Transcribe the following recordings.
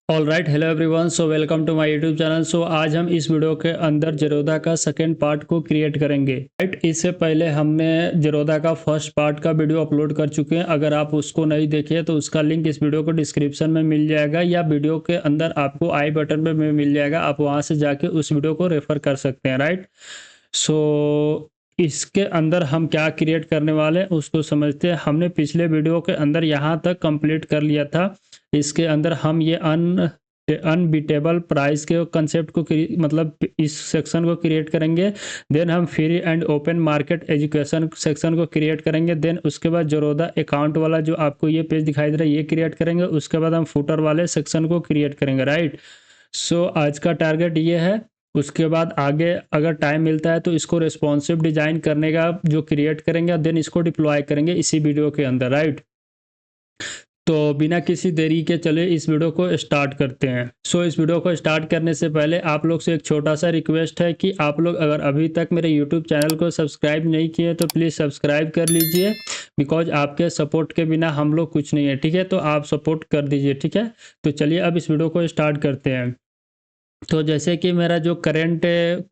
All right, hello everyone. So welcome to my YouTube channel. So आज हम इस video के अंदर जेरोदा का सेकेंड पार्ट को क्रिएट करेंगे। राइट, इससे पहले हमने जेरोदा का फर्स्ट पार्ट का वीडियो अपलोड कर चुके हैं। अगर आप उसको नहीं देखे तो उसका लिंक इस वीडियो को डिस्क्रिप्शन में मिल जाएगा या वीडियो के अंदर आपको आई बटन में मिल जाएगा। आप वहाँ से जाके उस वीडियो को रेफर कर सकते हैं। राइट, सो इसके अंदर हम क्या क्रिएट करने वाले हैं उसको समझते हैं। हमने पिछले वीडियो के अंदर यहाँ तक कंप्लीट कर लिया था। इसके अंदर हम ये अनबीटेबल प्राइस के कंसेप्ट को मतलब इस सेक्शन को क्रिएट करेंगे। देन हम free and open market education section को क्रिएट करेंगे। देन उसके बाद जेरोदा अकाउंट वाला जो आपको ये पेज दिखाई दे रहा है ये क्रिएट करेंगे। उसके बाद हम फुटर वाले सेक्शन को क्रिएट करेंगे। राइट, सो आज का टारगेट ये है। उसके बाद आगे अगर टाइम मिलता है तो इसको रिस्पॉन्सिव डिजाइन करने का जो क्रिएट करेंगे, देन इसको डिप्लॉय करेंगे इसी वीडियो के अंदर। राइट, तो बिना किसी देरी के चले इस वीडियो को स्टार्ट करते हैं। सो इस वीडियो को स्टार्ट करने से पहले आप लोग से एक छोटा सा रिक्वेस्ट है कि आप लोग अगर अभी तक मेरे यूट्यूब चैनल को सब्सक्राइब नहीं किए तो प्लीज़ सब्सक्राइब कर लीजिए। बिकॉज आपके सपोर्ट के बिना हम लोग कुछ नहीं है। ठीक है, तो आप सपोर्ट कर दीजिए। ठीक है, तो चलिए अब इस वीडियो को स्टार्ट करते हैं। तो जैसे कि मेरा जो करंट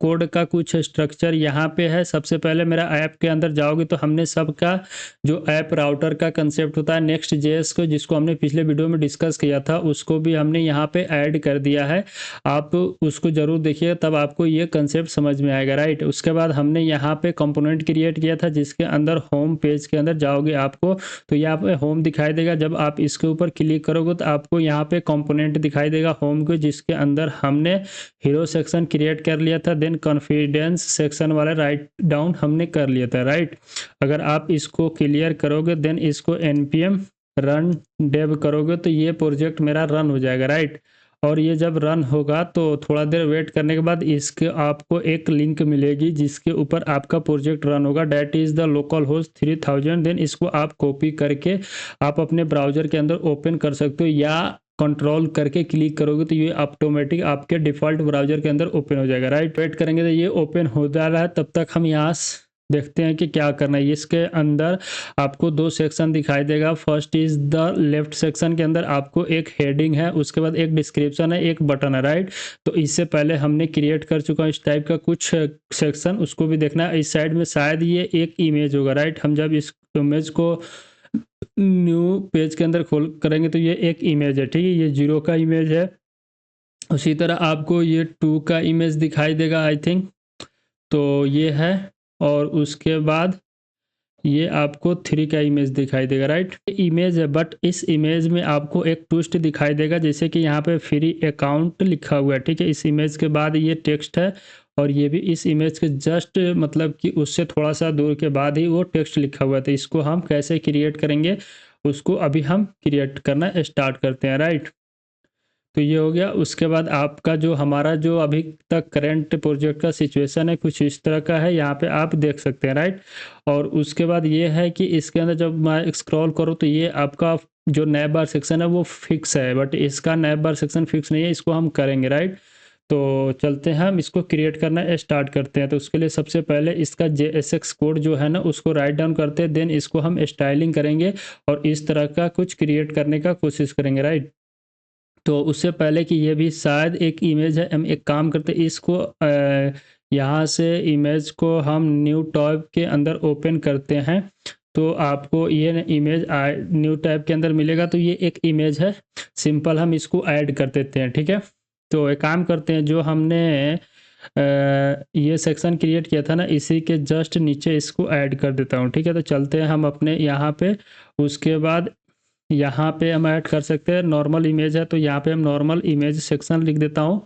कोड का कुछ स्ट्रक्चर यहाँ पे है। सबसे पहले मेरा ऐप के अंदर जाओगे तो हमने सबका जो ऐप राउटर का कंसेप्ट होता है नेक्स्ट जेएस को, जिसको हमने पिछले वीडियो में डिस्कस किया था, उसको भी हमने यहाँ पे ऐड कर दिया है। आप उसको ज़रूर देखिए, तब आपको ये कंसेप्ट समझ में आएगा। राइट, उसके बाद हमने यहाँ पे कंपोनेंट क्रिएट किया था जिसके अंदर होम पेज के अंदर जाओगे आपको तो यहाँ पे होम दिखाई देगा। जब आप इसके ऊपर क्लिक करोगे तो आपको यहाँ पे कंपोनेंट दिखाई देगा होम के, जिसके अंदर हमने हीरो सेक्शन क्रिएट कर लिया था। देन कॉन्फिडेंस सेक्शन वाला राइट डाउन हमने कर लिया था। राइट, अगर आप इसको क्लियर करोगे देन इसको npm रन डेव करोगे तो ये प्रोजेक्ट मेरा रन हो जाएगा। राइट, और ये जब रन होगा तो थोड़ा देर वेट करने के बाद इसके आपको एक लिंक मिलेगी जिसके ऊपर आपका प्रोजेक्ट रन होगा। That is the local host 3000। Then इसको आप कॉपी करके आप अपने ब्राउजर के अंदर ओपन कर सकते हो या कंट्रोल करके क्लिक करोगे तो ये ऑटोमेटिक आपके डिफ़ॉल्ट ब्राउजर के अंदर ओपन हो जाएगा। राइट, वेट करेंगे तो ये ओपन हो जा रहा है। तब तक हम यहाँ देखते हैं कि क्या करना है। इसके अंदर आपको दो सेक्शन दिखाई देगा। First is the left section के अंदर आपको एक हेडिंग है, उसके बाद एक डिस्क्रिप्शन है, एक बटन है। राइट, तो इससे पहले हमने क्रिएट कर चुका है इस टाइप का कुछ सेक्शन, उसको भी देखना है। इस साइड में शायद ये एक इमेज होगा। राइट, हम जब इस इमेज को न्यू पेज के अंदर खोल करेंगे तो ये एक इमेज है। ठीक है, ये 0 का इमेज है। उसी तरह आपको ये 2 का इमेज दिखाई देगा आई थिंक, तो ये है। और उसके बाद ये आपको 3 का इमेज दिखाई देगा। राइट, इमेज है बट इस इमेज में आपको एक ट्विस्ट दिखाई देगा, जैसे कि यहाँ पे फ्री अकाउंट लिखा हुआ है। ठीक है, इस इमेज के बाद ये टेक्स्ट है और ये भी इस इमेज के जस्ट मतलब कि उससे थोड़ा सा दूर के बाद ही वो टेक्स्ट लिखा हुआ है। तो इसको हम कैसे क्रिएट करेंगे उसको अभी हम क्रिएट करना स्टार्ट करते हैं। राइट, तो ये हो गया। उसके बाद आपका जो हमारा जो अभी तक करंट प्रोजेक्ट का सिचुएशन है कुछ इस तरह का है, यहाँ पे आप देख सकते हैं। राइट, और उसके बाद ये है कि इसके अंदर जब मैं स्क्रॉल करूँ तो ये आपका जो नैब बार सेक्शन है वो फिक्स है, बट इसका नैब बार सेक्शन फिक्स नहीं है, इसको हम करेंगे। राइट, तो चलते हैं हम इसको क्रिएट करना स्टार्ट करते हैं। तो उसके लिए सबसे पहले इसका JSX कोड जो है ना उसको राइट डाउन करते हैं। देन इसको हम स्टाइलिंग करेंगे और इस तरह का कुछ क्रिएट करने का कोशिश करेंगे। राइट, तो उससे पहले कि ये भी शायद एक इमेज है, हम एक काम करते हैं इसको यहाँ से इमेज को हम न्यू टैब के अंदर ओपन करते हैं तो आपको ये इमेज न्यू टैब के अंदर मिलेगा। तो ये एक इमेज है, सिंपल हम इसको ऐड कर देते हैं। ठीक है, तो एक काम करते हैं, जो हमने ये सेक्शन क्रिएट किया था ना इसी के जस्ट नीचे इसको ऐड कर देता हूँ। ठीक है, तो चलते हैं हम अपने यहाँ पे। उसके बाद यहाँ पे हम ऐड कर सकते हैं नॉर्मल इमेज है तो यहाँ पे हम नॉर्मल इमेज सेक्शन लिख देता हूँ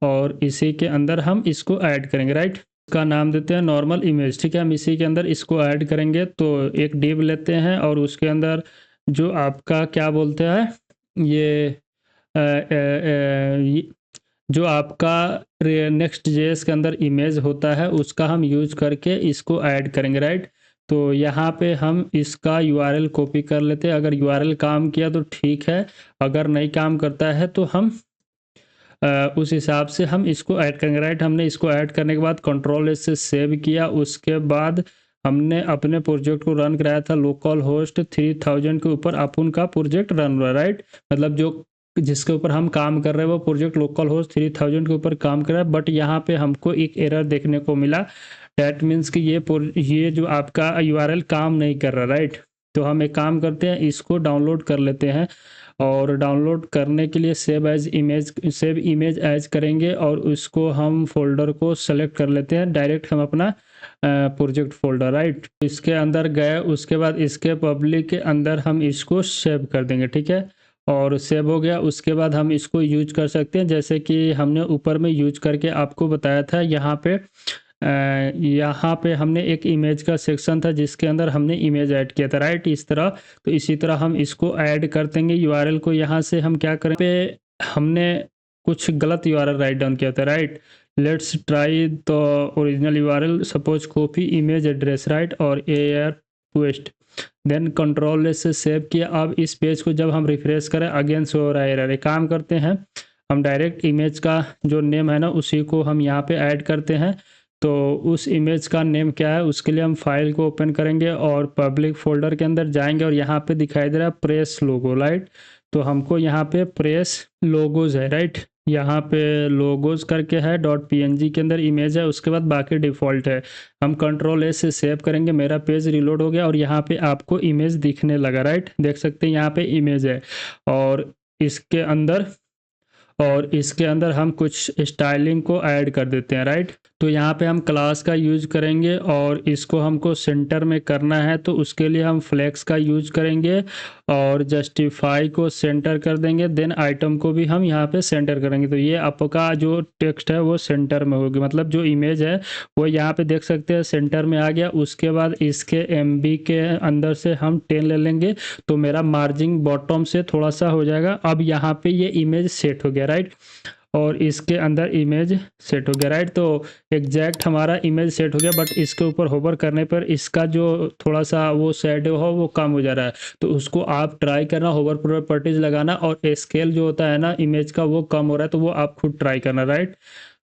और इसी के अंदर हम इसको ऐड करेंगे। राइट, इसका नाम देते हैं नॉर्मल इमेज। ठीक है, हम इसी के अंदर इसको ऐड करेंगे। तो एक डिव लेते हैं और उसके अंदर जो आपका क्या बोलते हैं ये जो आपका नेक्स्ट जेएस के अंदर इमेज होता है उसका हम यूज करके इसको ऐड करेंगे। राइट, तो यहाँ पे हम इसका URL कॉपी कर लेते हैं। अगर URL काम किया तो ठीक है, अगर नहीं काम करता है तो हम उस हिसाब से हम इसको ऐड करेंगे। राइट, हमने इसको ऐड करने के बाद Ctrl S से सेव किया। उसके बाद हमने अपने प्रोजेक्ट को रन कराया था लोकल होस्ट 3000 के ऊपर अपन का प्रोजेक्ट रन हुआ। राइट, मतलब जो जिसके ऊपर हम काम कर रहे हैं वो प्रोजेक्ट लोकल होस्ट 3000 के ऊपर काम कर रहा है, बट यहाँ पे हमको एक एरर देखने को मिला। डैट मीन्स कि ये जो आपका यूआरएल काम नहीं कर रहा, राइट। तो हम एक काम करते हैं, इसको डाउनलोड कर लेते हैं, और डाउनलोड करने के लिए सेव इमेज एज करेंगे, और उसको हम फोल्डर को सेलेक्ट कर लेते हैं, डायरेक्ट हम अपना प्रोजेक्ट फोल्डर, राइट। इसके अंदर गए, उसके बाद इसके पब्लिक के अंदर हम इसको सेव कर देंगे, ठीक है। और सेव हो गया, उसके बाद हम इसको यूज कर सकते हैं, जैसे कि हमने ऊपर में यूज करके आपको बताया था। यहाँ पे हमने एक इमेज का सेक्शन था जिसके अंदर हमने इमेज ऐड किया था, राइट, इस तरह। तो इसी तरह हम इसको ऐड कर देंगे यूआरएल को। यहाँ से हम क्या करें, पे हमने कुछ गलत यूआरएल राइट डाउन किया था, right. Let's try the original URL, suppose copy image address, right, और एयर ट्विस्ट, देन कंट्रोल से सेव किया। अब इस पेज को जब हम रिफ्रेश करें, अगेन शो हो रहा है एरर। एक काम करते हैं, हम डायरेक्ट इमेज का जो नेम है ना उसी को हम यहाँ पे ऐड करते हैं। तो उस इमेज का नेम क्या है, उसके लिए हम फाइल को ओपन करेंगे और पब्लिक फोल्डर के अंदर जाएंगे, और यहाँ पे दिखाई दे रहा है प्रेस लोगो, राइट। तो हमको यहाँ पे प्रेस लोगोज है, राइट, यहाँ पे लोगोज करके है, .png के अंदर इमेज है, उसके बाद बाकी डिफ़ॉल्ट है। हम कंट्रोल से सेव करेंगे, मेरा पेज रिलोड हो गया और यहाँ पे आपको इमेज दिखने लगा, राइट, देख सकते हैं यहाँ पे इमेज है। और इसके अंदर हम कुछ स्टाइलिंग को ऐड कर देते हैं, राइट। तो यहाँ पे हम क्लास का यूज करेंगे, और इसको हमको सेंटर में करना है, तो उसके लिए हम फ्लेक्स का यूज करेंगे, और जस्टिफाई को सेंटर कर देंगे। देन आइटम को भी हम यहाँ पे सेंटर करेंगे। तो ये आपका जो टेक्स्ट है वो सेंटर में होगी, मतलब जो इमेज है वो यहाँ पे देख सकते हैं सेंटर में आ गया। उसके बाद इसके MB के अंदर से हम 10 ले लेंगे, तो मेरा मार्जिन बॉटम से थोड़ा सा हो जाएगा। अब यहाँ पे ये इमेज सेट हो गया, राइट, और इसके अंदर इमेज सेट हो गया, राइट। तो एग्जैक्ट हमारा इमेज सेट हो गया, बट इसके ऊपर होवर करने पर इसका जो थोड़ा सा वो शेडो हो वो कम हो जा रहा है। तो उसको आप ट्राई करना, होवर प्रॉपर्टीज लगाना, और स्केल जो होता है ना इमेज का वो कम हो रहा है, तो वो आप खुद ट्राई करना, राइट।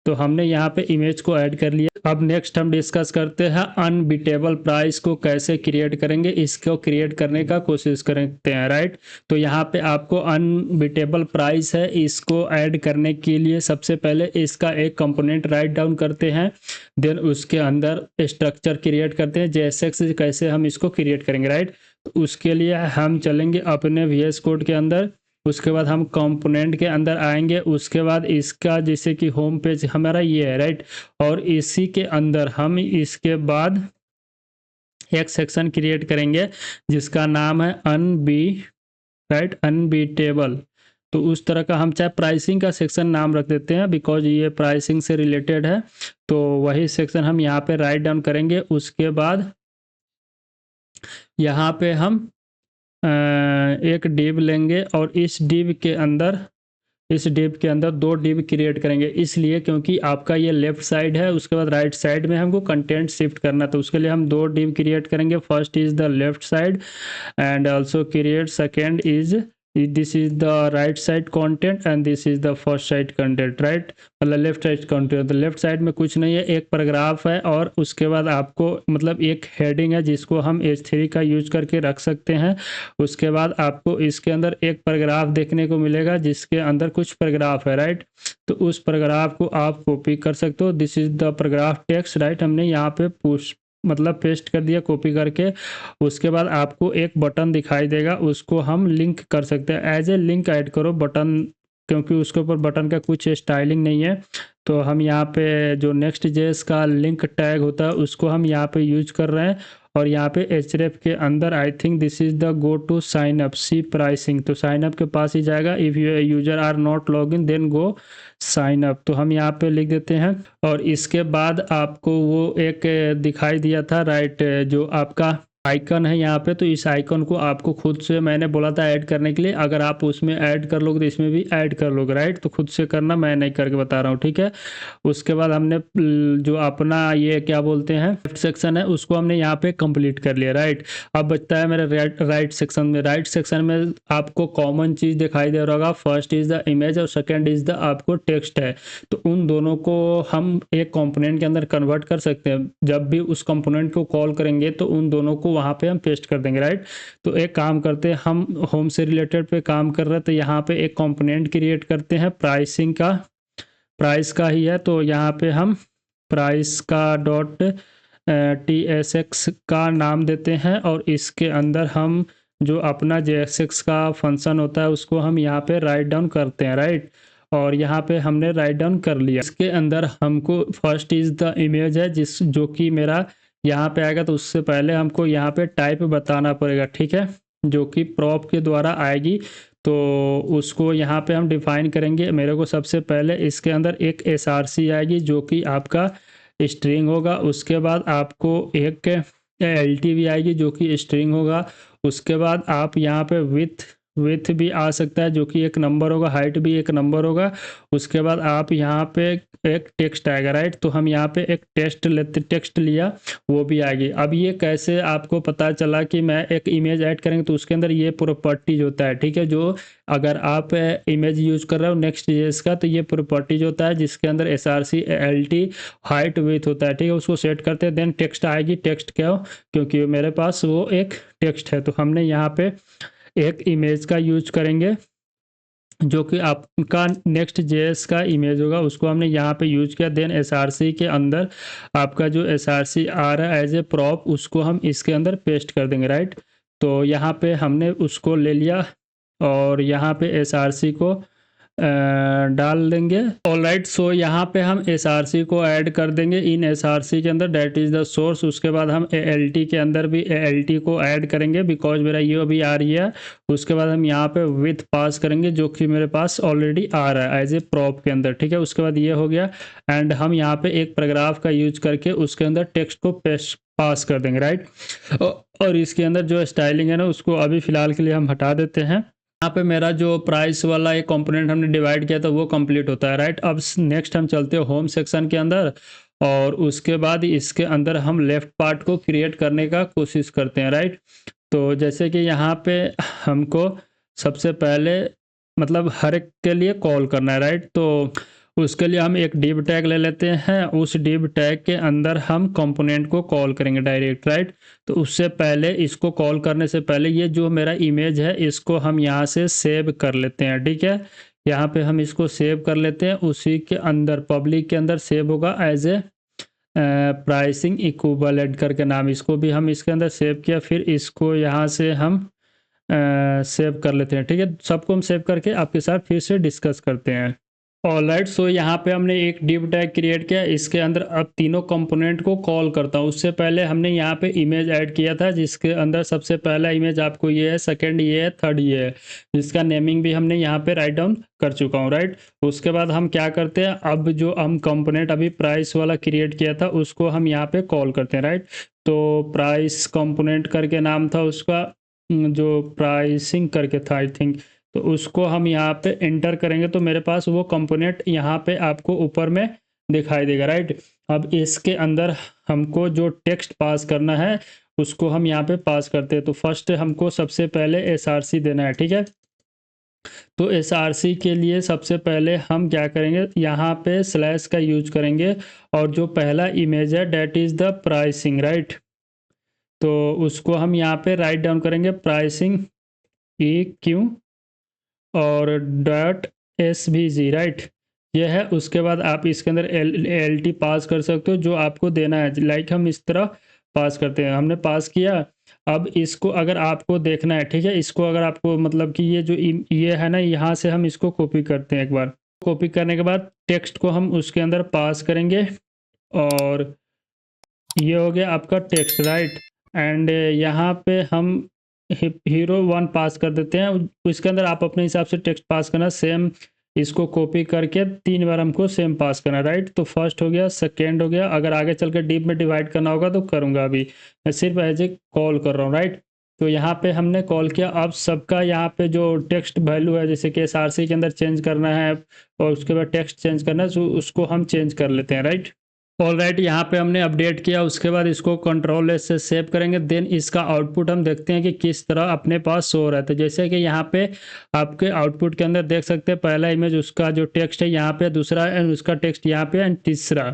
तो हमने यहाँ पे इमेज को ऐड कर लिया। अब नेक्स्ट हम डिस्कस करते हैं अनबीटेबल प्राइस को कैसे क्रिएट करेंगे। इसको क्रिएट करने का कोशिश करते हैं, राइट। तो यहाँ पे आपको अनबीटेबल प्राइस है, इसको ऐड करने के लिए सबसे पहले इसका एक कंपोनेंट राइट डाउन करते हैं, देन उसके अंदर स्ट्रक्चर क्रिएट करते हैं, JSX कैसे हम इसको क्रिएट करेंगे, राइट। तो उसके लिए हम चलेंगे अपने VS कोड के अंदर, उसके बाद हम कंपोनेंट के अंदर आएंगे, उसके बाद इसका जैसे कि होम पेज हमारा ये है, राइट, और इसी के अंदर हम इसके बाद एक सेक्शन क्रिएट करेंगे जिसका नाम है अनबीटेबल। तो उस तरह का हम चाहे प्राइसिंग का सेक्शन नाम रख देते हैं, बिकॉज ये प्राइसिंग से रिलेटेड है। तो वही सेक्शन हम यहाँ पे राइट डाउन करेंगे। उसके बाद यहाँ पे हम एक डिव लेंगे, और इस डिव के अंदर 2 डिव क्रिएट करेंगे, इसलिए क्योंकि आपका ये लेफ्ट साइड है, उसके बाद राइट साइड में हमको कंटेंट शिफ्ट करना, तो उसके लिए हम 2 डिव क्रिएट करेंगे। First is the left side and also create second is this is the right side content and this is the first side content, right, मतलब लेफ्ट साइड कंटेंट। तो left side में कुछ नहीं है, एक paragraph है, और उसके बाद आपको मतलब एक हेडिंग है जिसको हम H3 का यूज करके रख सकते हैं। उसके बाद आपको इसके अंदर एक पैराग्राफ देखने को मिलेगा जिसके अंदर कुछ पैराग्राफ है, राइट। तो उस पैराग्राफ को आप कॉपी कर सकते हो, this is the paragraph text, right. हमने यहाँ पे पेस्ट कर दिया कॉपी करके। उसके बाद आपको एक बटन दिखाई देगा, उसको हम लिंक कर सकते हैं, एज ए लिंक ऐड करो बटन, क्योंकि उसके ऊपर बटन का कुछ स्टाइलिंग नहीं है। तो हम यहाँ पे जो Next.js का लिंक टैग होता है उसको हम यहाँ पे यूज कर रहे हैं, और यहाँ पे href के अंदर I think this is the go to sign up see pricing, तो साइन अप के पास ही जाएगा। If user are not log in then go sign up, तो हम यहाँ पे लिख देते हैं। और इसके बाद आपको वो एक दिखाई दिया था, राइट, जो आपका आइकन है यहाँ पे, तो इस आइकन को आपको खुद से, मैंने बोला था ऐड करने के लिए, अगर आप उसमें ऐड कर लोगे तो इसमें भी ऐड कर लोगे, राइट। तो खुद से करना, मैं नहीं करके बता रहा हूँ, ठीक है। उसके बाद हमने जो अपना ये क्या बोलते हैं लेफ्ट सेक्शन है उसको हमने यहाँ पे कंप्लीट कर लिया, राइट। अब बचता है मेरे राइट सेक्शन में। राइट सेक्शन में आपको कॉमन चीज़ दिखाई दे रहा होगा, फर्स्ट इज द इमेज और सेकेंड इज द आपको टेक्स्ट है। तो उन दोनों को हम एक कंपोनेंट के अंदर कन्वर्ट कर सकते हैं। जब भी उस कंपोनेंट को कॉल करेंगे तो उन दोनों को वहाँ पे हम पेस्ट कर देंगे, राइट। तो एक काम करते हैं, हम होम से रिलेटेड पे काम कर रहे हैं, तो यहाँ पे एक कंपोनेंट क्रिएट करते हैं प्राइसिंग का, प्राइस का ही है, तो यहाँ पे हम प्राइस का डॉट TSX का नाम देते हैं और इसके अंदर हम जो अपना JSX का फंक्शन होता है उसको हम यहाँ पे राइट डाउन करते हैं, राइट। और यहाँ पे हमने राइट डाउन कर लिया। इसके अंदर हमको फर्स्ट इज द इमेज है जो कि मेरा यहाँ पे आएगा, तो उससे पहले हमको यहाँ पे टाइप बताना पड़ेगा, ठीक है, जो कि प्रॉप के द्वारा आएगी। तो उसको यहाँ पे हम डिफाइन करेंगे। मेरे को सबसे पहले इसके अंदर एक SRC आएगी जो कि आपका स्ट्रिंग होगा। उसके बाद आपको एक LT भी आएगी जो कि स्ट्रिंग होगा। उसके बाद आप यहाँ पे विथ भी आ सकता है जो कि एक नंबर होगा, हाइट भी एक नंबर होगा। उसके बाद आप यहाँ पे एक टेक्स्ट आएगा, राइट। तो हम यहाँ पे एक टेक्स्ट लिया, वो भी आएगी। अब ये कैसे आपको पता चला कि मैं एक इमेज ऐड करेंगे, तो उसके अंदर ये प्रॉपर्टीज होता है, ठीक है। जो अगर आप इमेज यूज कर रहे हो Next.js का, तो ये प्रॉपर्टीज होता है जिसके अंदर SRC LT हाइट विथ होता है, ठीक है। उसको सेट करते हैं, देन टेक्स्ट आएगी। टेक्स्ट क्या हो, क्योंकि मेरे पास वो एक टेक्स्ट है, तो हमने यहाँ पे एक इमेज का यूज करेंगे जो कि आपका Next.js का इमेज होगा, उसको हमने यहाँ पे यूज किया। देन SRC के अंदर आपका जो SRC आ रहा है एज ए प्रॉप, उसको हम इसके अंदर पेस्ट कर देंगे, राइट। तो यहाँ पे हमने उसको ले लिया और यहाँ पे SRC को डाल देंगे। ऑलराइट, सो यहाँ पे हम SRC को ऐड कर देंगे इन SRC के अंदर, डेट इज़ द सोर्स। उसके बाद हम ALT के अंदर भी ALT को ऐड करेंगे बिकॉज मेरा ये अभी आ रही है। उसके बाद हम यहाँ पे विथ पास करेंगे जो कि मेरे पास ऑलरेडी आ रहा है एज ए प्रॉप के अंदर, ठीक है। उसके बाद ये हो गया एंड हम यहाँ पे एक पैराग्राफ का यूज करके उसके अंदर टेक्स्ट को पास कर देंगे, राइट। और इसके अंदर जो स्टाइलिंग है ना, उसको अभी फिलहाल के लिए हम हटा देते हैं। यहाँ पे मेरा जो प्राइस वाला एक कंपोनेंट हमने डिवाइड किया था वो कंप्लीट होता है, राइट। अब नेक्स्ट हम चलते हैं होम सेक्शन के अंदर और उसके बाद इसके अंदर हम लेफ्ट पार्ट को क्रिएट करने का कोशिश करते हैं, राइट। तो जैसे कि यहाँ पे हमको सबसे पहले मतलब हर एक के लिए कॉल करना है, राइट। तो उसके लिए हम एक div टैग ले लेते हैं। उस div टैग के अंदर हम कंपोनेंट को कॉल करेंगे डायरेक्ट, राइट। तो उससे पहले, इसको कॉल करने से पहले, ये जो मेरा इमेज है इसको हम यहाँ से सेव कर लेते हैं, ठीक है। यहाँ पे हम इसको सेव कर लेते हैं। उसी के अंदर पब्लिक के अंदर सेव होगा एज ए प्राइसिंग इक्विवेलेंट करके नाम, इसको भी हम इसके अंदर सेव किया। फिर इसको यहाँ से हम सेव कर लेते हैं, ठीक है। सबको हम सेव करके आपके साथ फिर से डिस्कस करते हैं। ऑलराइट, सो यहाँ पे हमने एक div टैग क्रिएट किया। इसके अंदर अब तीनों कंपोनेंट को कॉल करता हूँ। उससे पहले हमने यहाँ पे इमेज ऐड किया था जिसके अंदर सबसे पहला इमेज आपको ये है, सेकंड ये है, थर्ड ये है, जिसका नेमिंग भी हमने यहाँ पे राइट डाउन कर चुका हूँ, राइट। उसके बाद हम क्या करते हैं, अब जो हम कंपोनेंट अभी प्राइस वाला क्रिएट किया था उसको हम यहाँ पे कॉल करते हैं, राइट। तो प्राइस कंपोनेंट करके नाम था उसका, जो प्राइसिंग करके था आई थिंक। तो उसको हम यहाँ पे एंटर करेंगे तो मेरे पास वो कंपोनेंट यहाँ पे आपको ऊपर में दिखाई देगा, राइट। अब इसके अंदर हमको जो टेक्स्ट पास करना है उसको हम यहाँ पे पास करते हैं। तो फर्स्ट हमको सबसे पहले SRC देना है, ठीक है। तो SRC के लिए सबसे पहले हम क्या करेंगे, यहाँ पे स्लैश का यूज करेंगे और जो पहला इमेज है that is the pricing, right. तो उसको हम यहाँ पे राइट डाउन करेंगे, प्राइसिंग EQ और .svg, राइट, ये है। उसके बाद आप इसके अंदर LT पास कर सकते हो जो आपको देना है, लाइक हम इस तरह पास करते हैं। हमने पास किया। अब इसको अगर आपको देखना है, ठीक है, इसको अगर आपको मतलब कि ये जो ये है ना, यहाँ से हम इसको कॉपी करते हैं। एक बार कॉपी करने के बाद टेक्स्ट को हम उसके अंदर पास करेंगे और ये हो गया आपका टेक्स्ट, राइट। एंड यहाँ पे हम hero1 पास कर देते हैं। इसके अंदर आप अपने हिसाब से टेक्स्ट पास करना, सेम इसको कॉपी करके 3 बार हमको सेम पास करना, राइट। तो फर्स्ट हो गया, सेकेंड हो गया। अगर आगे चल के डीप में डिवाइड करना होगा तो करूँगा, अभी मैं सिर्फ एज ए कॉल कर रहा हूँ, राइट। तो यहाँ पे हमने कॉल किया। अब सबका यहाँ पे जो टेक्स्ट वैल्यू है, जैसे कि SRC के अंदर चेंज करना है और उसके बाद टेक्स्ट चेंज करना है, तो उसको हम चेंज कर लेते हैं, राइट। ऑलराइट, यहाँ पे हमने अपडेट किया। उसके बाद इसको Ctrl+S से सेव करेंगे। देन इसका आउटपुट हम देखते हैं कि किस तरह अपने पास शो रहा है। तो जैसे कि यहाँ पे आपके आउटपुट के अंदर देख सकते हैं, पहला इमेज उसका जो टेक्स्ट है यहाँ पे, दूसरा एंड उसका टेक्स्ट यहाँ पे, एंड तीसरा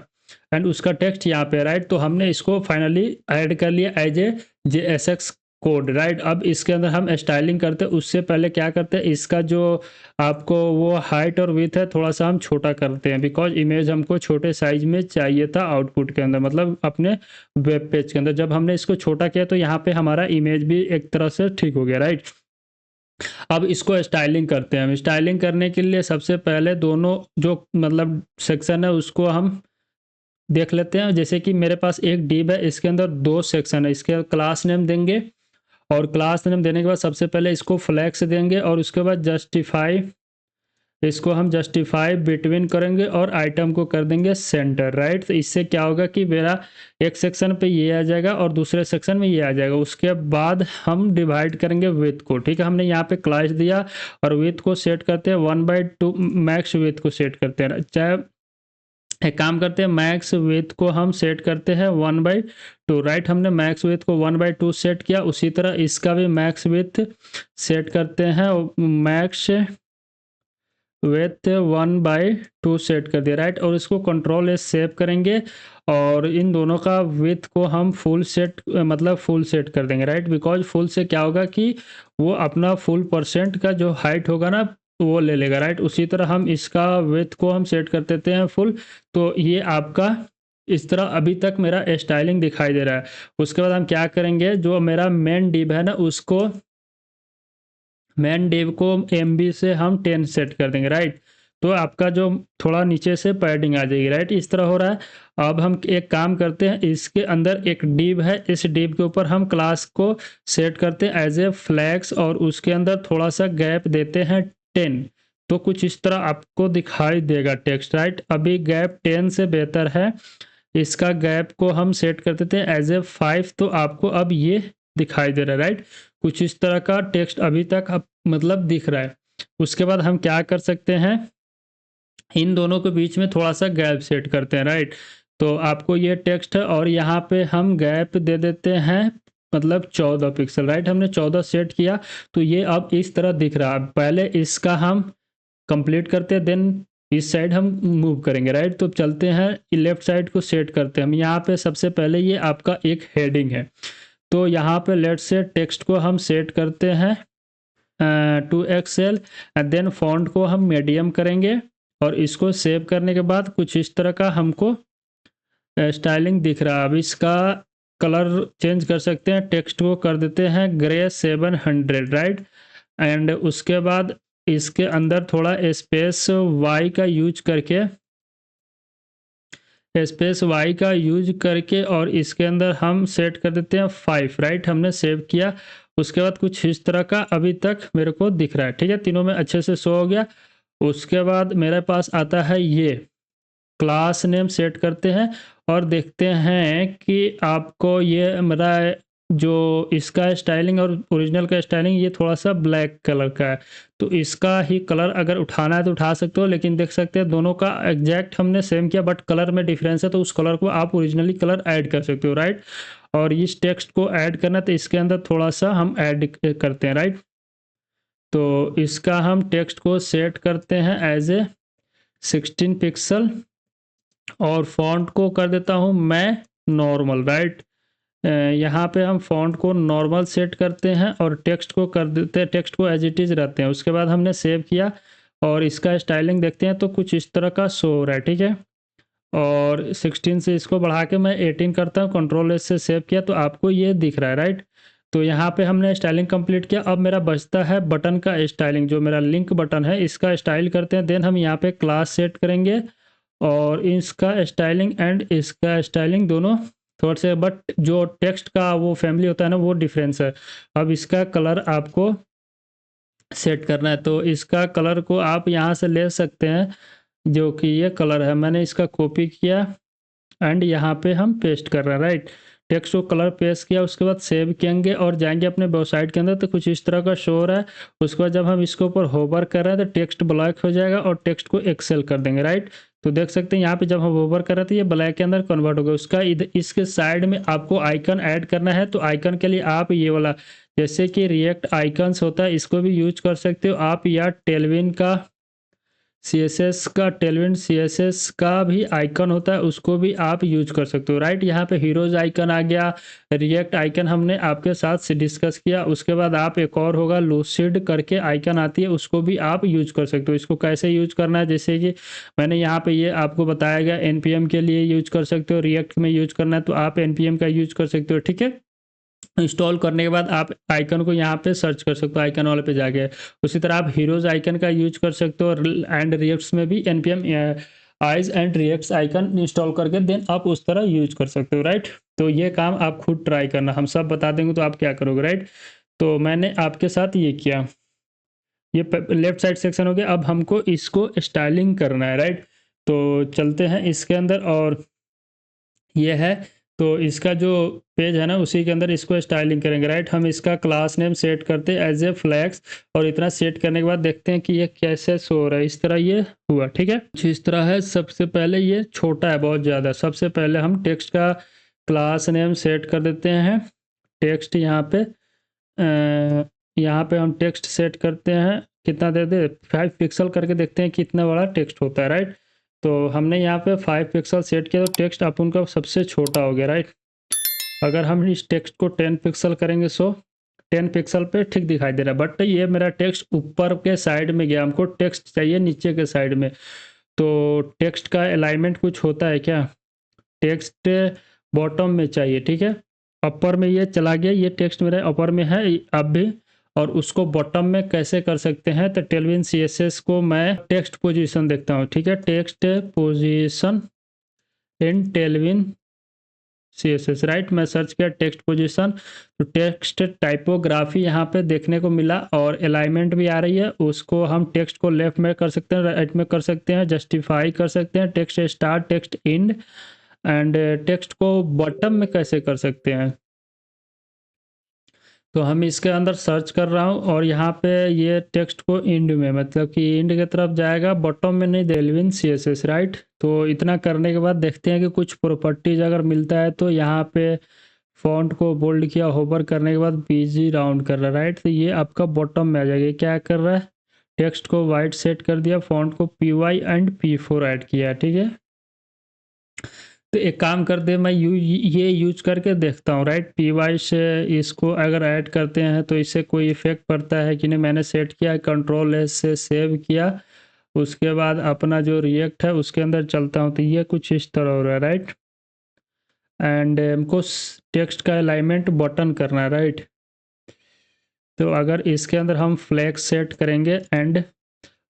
एंड उसका टेक्स्ट यहाँ पे, राइट। तो हमने इसको फाइनली ऐड कर लिया as a JSX code, right. अब इसके अंदर हम स्टाइलिंग करते हैं, उससे पहले क्या करते हैं, इसका जो आपको वो हाइट और विड्थ है थोड़ा सा हम छोटा करते हैं, बिकॉज इमेज हमको छोटे साइज में चाहिए था आउटपुट के अंदर, मतलब अपने वेब पेज के अंदर। जब हमने इसको छोटा किया तो यहाँ पे हमारा इमेज भी एक तरह से ठीक हो गया, राइट। अब इसको स्टाइलिंग करते हैं। हम स्टाइलिंग करने के लिए सबसे पहले दोनों जो मतलब सेक्शन है उसको हम देख लेते हैं। जैसे कि मेरे पास एक डिव है, इसके अंदर 2 सेक्शन है, इसके क्लास नेम देंगे और क्लास नेम देने के बाद सबसे पहले इसको फ्लैक्स देंगे और उसके बाद जस्टिफाई, इसको हम जस्टिफाई बिटवीन करेंगे और आइटम को कर देंगे सेंटर, राइट। तो इससे क्या होगा कि मेरा एक सेक्शन पे ये आ जाएगा और दूसरे सेक्शन में ये आ जाएगा। उसके बाद हम डिवाइड करेंगे विड्थ को, ठीक है। हमने यहाँ पे क्लास दिया और विड्थ को सेट करते हैं 1/2, मैक्स विड्थ को सेट करते हैं। चाहे एक काम करते हैं, मैक्स विड्थ को हम सेट करते हैं 1/2, राइट। हमने मैक्स विड्थ को 1/2 सेट किया, उसी तरह इसका भी मैक्स विड्थ सेट करते हैं, मैक्स विथ 1/2 सेट कर दिया, राइट। और इसको कंट्रोल एस सेव करेंगे और इन दोनों का विथ को हम फुल सेट, मतलब फुल सेट कर देंगे, राइट। बिकॉज फुल से क्या होगा कि वो अपना फुल परसेंट का जो हाइट होगा ना वो ले लेगा, राइट। उसी तरह हम इसका विथ को हम सेट कर देते हैं फुल। तो ये आपका इस तरह अभी तक मेरा स्टाइलिंग दिखाई दे रहा है। उसके बाद हम क्या करेंगे, जो मेरा मेन डिव है ना उसको, मेन डिव को MB से हम 10 सेट कर देंगे, राइट। तो आपका जो थोड़ा नीचे से पैडिंग आ जाएगी, राइट। इस तरह हो रहा है। अब हम एक काम करते हैं, इसके अंदर एक डिव है, इस डिव के ऊपर हम क्लास को सेट करते हैं एज ए फ्लैक्स और उसके अंदर थोड़ा सा गैप देते हैं 10। तो कुछ इस तरह आपको दिखाई देगा टेक्स्ट, राइट। अभी गैप 10 से बेहतर है, इसका गैप को हम सेट कर देते हैं एज ए 5। तो आपको अब ये दिखाई दे रहा है, राइट। कुछ इस तरह का टेक्स्ट अभी तक अब मतलब दिख रहा है। उसके बाद हम क्या कर सकते हैं, इन दोनों के बीच में थोड़ा सा गैप सेट करते हैं, राइट। तो आपको ये टेक्स्ट है और यहाँ पे हम गैप दे देते हैं मतलब 14 पिक्सल, राइट। हमने 14 सेट किया तो ये अब इस तरह दिख रहा है। पहले इसका हम कंप्लीट करते हैं, देन इस साइड हम मूव करेंगे, राइट। तो चलते हैं लेफ्ट साइड को सेट करते हैं हम। यहाँ पे सबसे पहले ये आपका एक हेडिंग है, तो यहाँ पे लेट से टेक्स्ट को हम सेट करते हैं to excel and then font को हम मीडियम करेंगे और इसको सेव करने के बाद कुछ इस तरह का हमको स्टाइलिंग दिख रहा है। अब इसका कलर चेंज कर सकते हैं, टेक्स्ट को कर देते हैं ग्रे 700, राइट। एंड उसके बाद इसके अंदर थोड़ा स्पेस वाई का यूज करके, स्पेस वाई का यूज करके और इसके अंदर हम सेट कर देते हैं 5, राइट। हमने सेव किया। उसके बाद कुछ इस तरह का अभी तक मेरे को दिख रहा है, ठीक है। तीनों में अच्छे से शो हो गया। उसके बाद मेरे पास आता है ये क्लास नेम सेट करते हैं और देखते हैं कि आपको ये मेरा जो इसका स्टाइलिंग और ओरिजिनल का स्टाइलिंग ये थोड़ा सा ब्लैक कलर का है, तो इसका ही कलर अगर उठाना है तो उठा सकते हो, लेकिन देख सकते हैं दोनों का एग्जैक्ट हमने सेम किया बट कलर में डिफरेंस है, तो उस कलर को आप ओरिजिनली कलर ऐड कर सकते हो, राइट। और इस टेक्स्ट को ऐड करना तो इसके अंदर थोड़ा सा हम ऐड करते हैं, राइट। तो इसका हम टेक्स्ट को सेट करते हैं एज ए 16 पिक्सल और फॉन्ट को कर देता हूँ मैं नॉर्मल, राइट। यहाँ पे हम फॉन्ट को नॉर्मल सेट करते हैं और टेक्स्ट को कर देते हैं, टेक्स्ट को एज इट इज़ रहते हैं। उसके बाद हमने सेव किया और इसका स्टाइलिंग देखते हैं तो कुछ इस तरह का शो हो रहा है, ठीक है। और 16 से इसको बढ़ा के मैं 18 करता हूँ, कंट्रोल एस से सेव किया तो आपको ये दिख रहा है, राइट। तो यहाँ पे हमने स्टाइलिंग कंप्लीट किया। अब मेरा बचता है बटन का स्टाइलिंग, जो मेरा लिंक बटन है इसका स्टाइल करते हैं। देन हम यहाँ पे क्लास सेट करेंगे और इसका स्टाइलिंग एंड इसका स्टाइलिंग दोनों थोड़े से, बट जो टेक्स्ट का वो फैमिली होता है ना वो डिफरेंस है। अब इसका कलर आपको सेट करना है, तो इसका कलर को आप यहाँ से ले सकते हैं, जो कि ये कलर है। मैंने इसका कॉपी किया एंड यहाँ पे हम पेस्ट कर रहे हैं, राइट। टेक्स्ट को कलर पेस्ट किया, उसके बाद सेव करेंगे और जाएंगे अपने वेबसाइट के अंदर तो कुछ इस तरह का शो हो रहा है। उसके बाद जब हम इसके ऊपर होवर कर रहे हैं तो टेक्स्ट ब्लैक हो जाएगा और टेक्स्ट को एक्सेल कर देंगे, राइट। तो देख सकते हैं यहाँ पे जब हम होवर कर रहे थे ये ब्लैक के अंदर कन्वर्ट हो गया। उसका इसके साइड में आपको आइकन ऐड करना है, तो आइकन के लिए आप ये वाला जैसे कि रिएक्ट आइकन्स होता है इसको भी यूज कर सकते हो आप, या टेलविन का CSS का टेलविन CSS का भी आइकन होता है, उसको भी आप यूज कर सकते हो, राइट। यहाँ पे हीरोज आइकन आ गया, रिएक्ट आइकन हमने आपके साथ डिस्कस किया। उसके बाद आप एक और होगा लूसिड करके आइकन आती है, उसको भी आप यूज कर सकते हो। इसको कैसे यूज करना है, जैसे कि मैंने यहाँ पे ये आपको बताया गया, NPM के लिए यूज कर सकते हो, रिएक्ट में यूज करना है तो आप NPM का यूज कर सकते हो, ठीक है। इंस्टॉल करने के बाद आप आइकन को यहाँ पे सर्च कर सकते हो, आइकन वाले पे जाके। उसी तरह आप हीरोज आइकन का यूज कर सकते हो, एंड रिएक्ट्स में भी NPM eyes and reacts icon install करके देन आप उस तरह यूज कर सकते हो, राइट। तो ये काम आप खुद ट्राई करना, हम सब बता देंगे तो आप क्या करोगे, राइट। तो मैंने आपके साथ ये किया, ये लेफ्ट साइड सेक्शन हो गया। अब हमको इसको स्टाइलिंग करना है, राइट। तो चलते हैं इसके अंदर, और ये है तो इसका जो पेज है ना उसी के अंदर इसको स्टाइलिंग करेंगे, राइट। हम इसका क्लास नेम सेट करते हैं एज ए फ्लैक्स, और इतना सेट करने के बाद देखते हैं कि ये कैसे शो हो रहा है। इस तरह ये हुआ, ठीक है। इस तरह है। सबसे पहले ये छोटा है बहुत ज़्यादा, सबसे पहले हम टेक्स्ट का क्लास नेम सेट कर देते हैं। टेक्स्ट यहाँ पे हम टेक्स्ट सेट करते हैं, कितना दे दे 5 पिक्सल करके, देखते हैं कितना बड़ा टेक्स्ट होता है, राइट। तो हमने यहाँ पे 5 पिक्सल सेट किया तो टेक्स्ट अपन का सबसे छोटा हो गया, राइट। अगर हम इस टेक्स्ट को 10 पिक्सल करेंगे सो 10 पिक्सल पे ठीक दिखाई दे रहा है, बट ये मेरा टेक्स्ट ऊपर के साइड में गया, हमको टेक्स्ट चाहिए नीचे के साइड में। तो टेक्स्ट का अलाइनमेंट कुछ होता है क्या, टेक्स्ट बॉटम में चाहिए, ठीक है। अपर में ये चला गया, ये टेक्स्ट मेरा अपर में है अब भी, और उसको बॉटम में कैसे कर सकते हैं, तो टेलविन CSS को मैं टेक्स्ट पोजीशन देखता हूँ, ठीक है। Text position in Tailwind CSS, right. मैं सर्च किया टेक्स्ट पोजीशन, तो टेक्स्ट टाइपोग्राफी यहाँ पे देखने को मिला, और अलाइनमेंट भी आ रही है। उसको हम टेक्स्ट को लेफ्ट में कर सकते हैं, राइट में कर सकते हैं, जस्टिफाई कर सकते हैं, text start, text and, and text को बॉटम में कैसे कर सकते हैं। तो हम इसके अंदर सर्च कर रहा हूँ, और यहाँ पे ये टेक्स्ट को इंड में, मतलब कि इंड की तरफ जाएगा, बॉटम में नहीं, टेलविन CSS, राइट। तो इतना करने के बाद देखते हैं कि कुछ प्रॉपर्टीज अगर मिलता है। तो यहाँ पे फॉन्ट को बोल्ड किया, होवर करने के बाद बीजी राउंड कर रहा है, राइट। तो ये आपका बॉटम में आ जाएगा। क्या कर रहा है, टेक्स्ट को वाइट सेट कर दिया, फॉन्ट को PY एंड P4 ऐड किया, ठीक है। तो एक काम करते हैं, मैं ये यूज करके देखता हूँ, राइट। PY से इसको अगर ऐड करते हैं तो इससे कोई इफेक्ट पड़ता है कि नहीं। मैंने सेट किया, Ctrl+S से सेव किया, उसके बाद अपना जो रिएक्ट है उसके अंदर चलता हूँ, तो ये कुछ इस तरह हो रहा है, राइट। एंड हमको टेक्स्ट का अलाइनमेंट बटन करना है, राइट। तो अगर इसके अंदर हम फ्लैग सेट करेंगे, एंड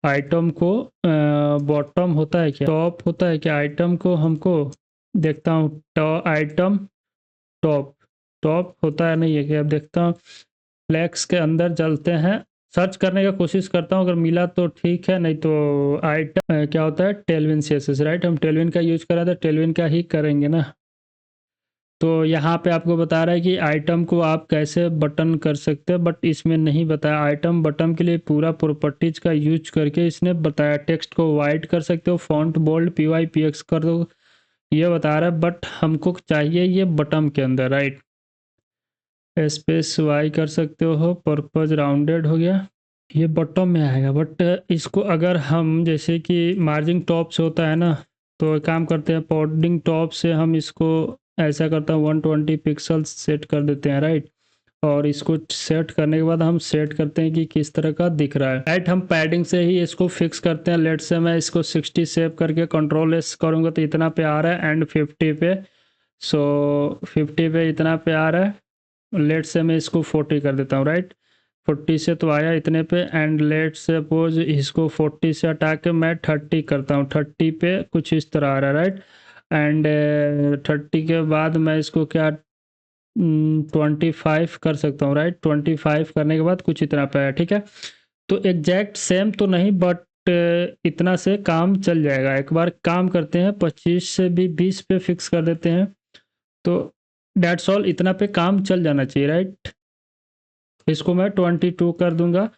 आइटम को बॉटम होता है क्या, टॉप होता है क्या, आइटम को हमको देखता हूँ, आइटम टॉप, टॉप होता है नहीं है क्या, अब देखता हूँ। फ्लैक्स के अंदर चलते हैं, सर्च करने का कोशिश करता हूँ, अगर मिला तो ठीक है, नहीं तो आइटम क्या होता है, टेलविन CSS, राइट। हम टेलविन का यूज कर रहे थे, टेलविन का ही करेंगे ना। तो यहाँ पे आपको बता रहा है कि आइटम को आप कैसे बटन कर सकते हैं, बट इसमें नहीं बताया। आइटम बटन के लिए पूरा प्रॉपर्टीज का यूज करके इसने बताया, टेक्स्ट को वाइट कर सकते हो, फॉन्ट बोल्ड PY PX कर दो, ये बता रहा है। बट हमको चाहिए ये बटन के अंदर, राइट। स्पेस Y कर सकते हो, पर्पज राउंडेड हो गया, ये बॉटम में आएगा। बट इसको अगर हम जैसे कि मार्जिन टॉप से होता है ना, तो एक काम करते हैं, पॉडिंग टॉप से हम इसको ऐसा करता हूँ 120 पिक्सल सेट कर देते हैं, राइट। और इसको सेट करने के बाद हम सेट करते हैं कि किस तरह का दिख रहा है, राइट। हम पैडिंग से ही इसको फिक्स करते हैं। लेट से मैं इसको 60 सेव करके Ctrl+S करूँगा तो इतना पे आ रहा है, एंड 50 पे, सो 50 पे इतना पे आ रहा है। लेट से मैं इसको 40 कर देता हूँ, राइट। 40 से तो आया इतने पे, एंड लेट सपोज इसको 40 से हटा के मैं 30 करता हूँ, 30 पे कुछ इस तरह आ रहा है, राइट। एंड 30 के बाद मैं इसको क्या 25 कर सकता हूँ, राइट। 25 करने के बाद कुछ इतना पे आया, ठीक है। तो एग्जैक्ट सेम तो नहीं, बट इतना से काम चल जाएगा। एक बार काम करते हैं, 25 से भी 20 पे फिक्स कर देते हैं, तो डेट्स ऑल, इतना पे काम चल जाना चाहिए, राइट। इसको मैं 22 कर दूंगा,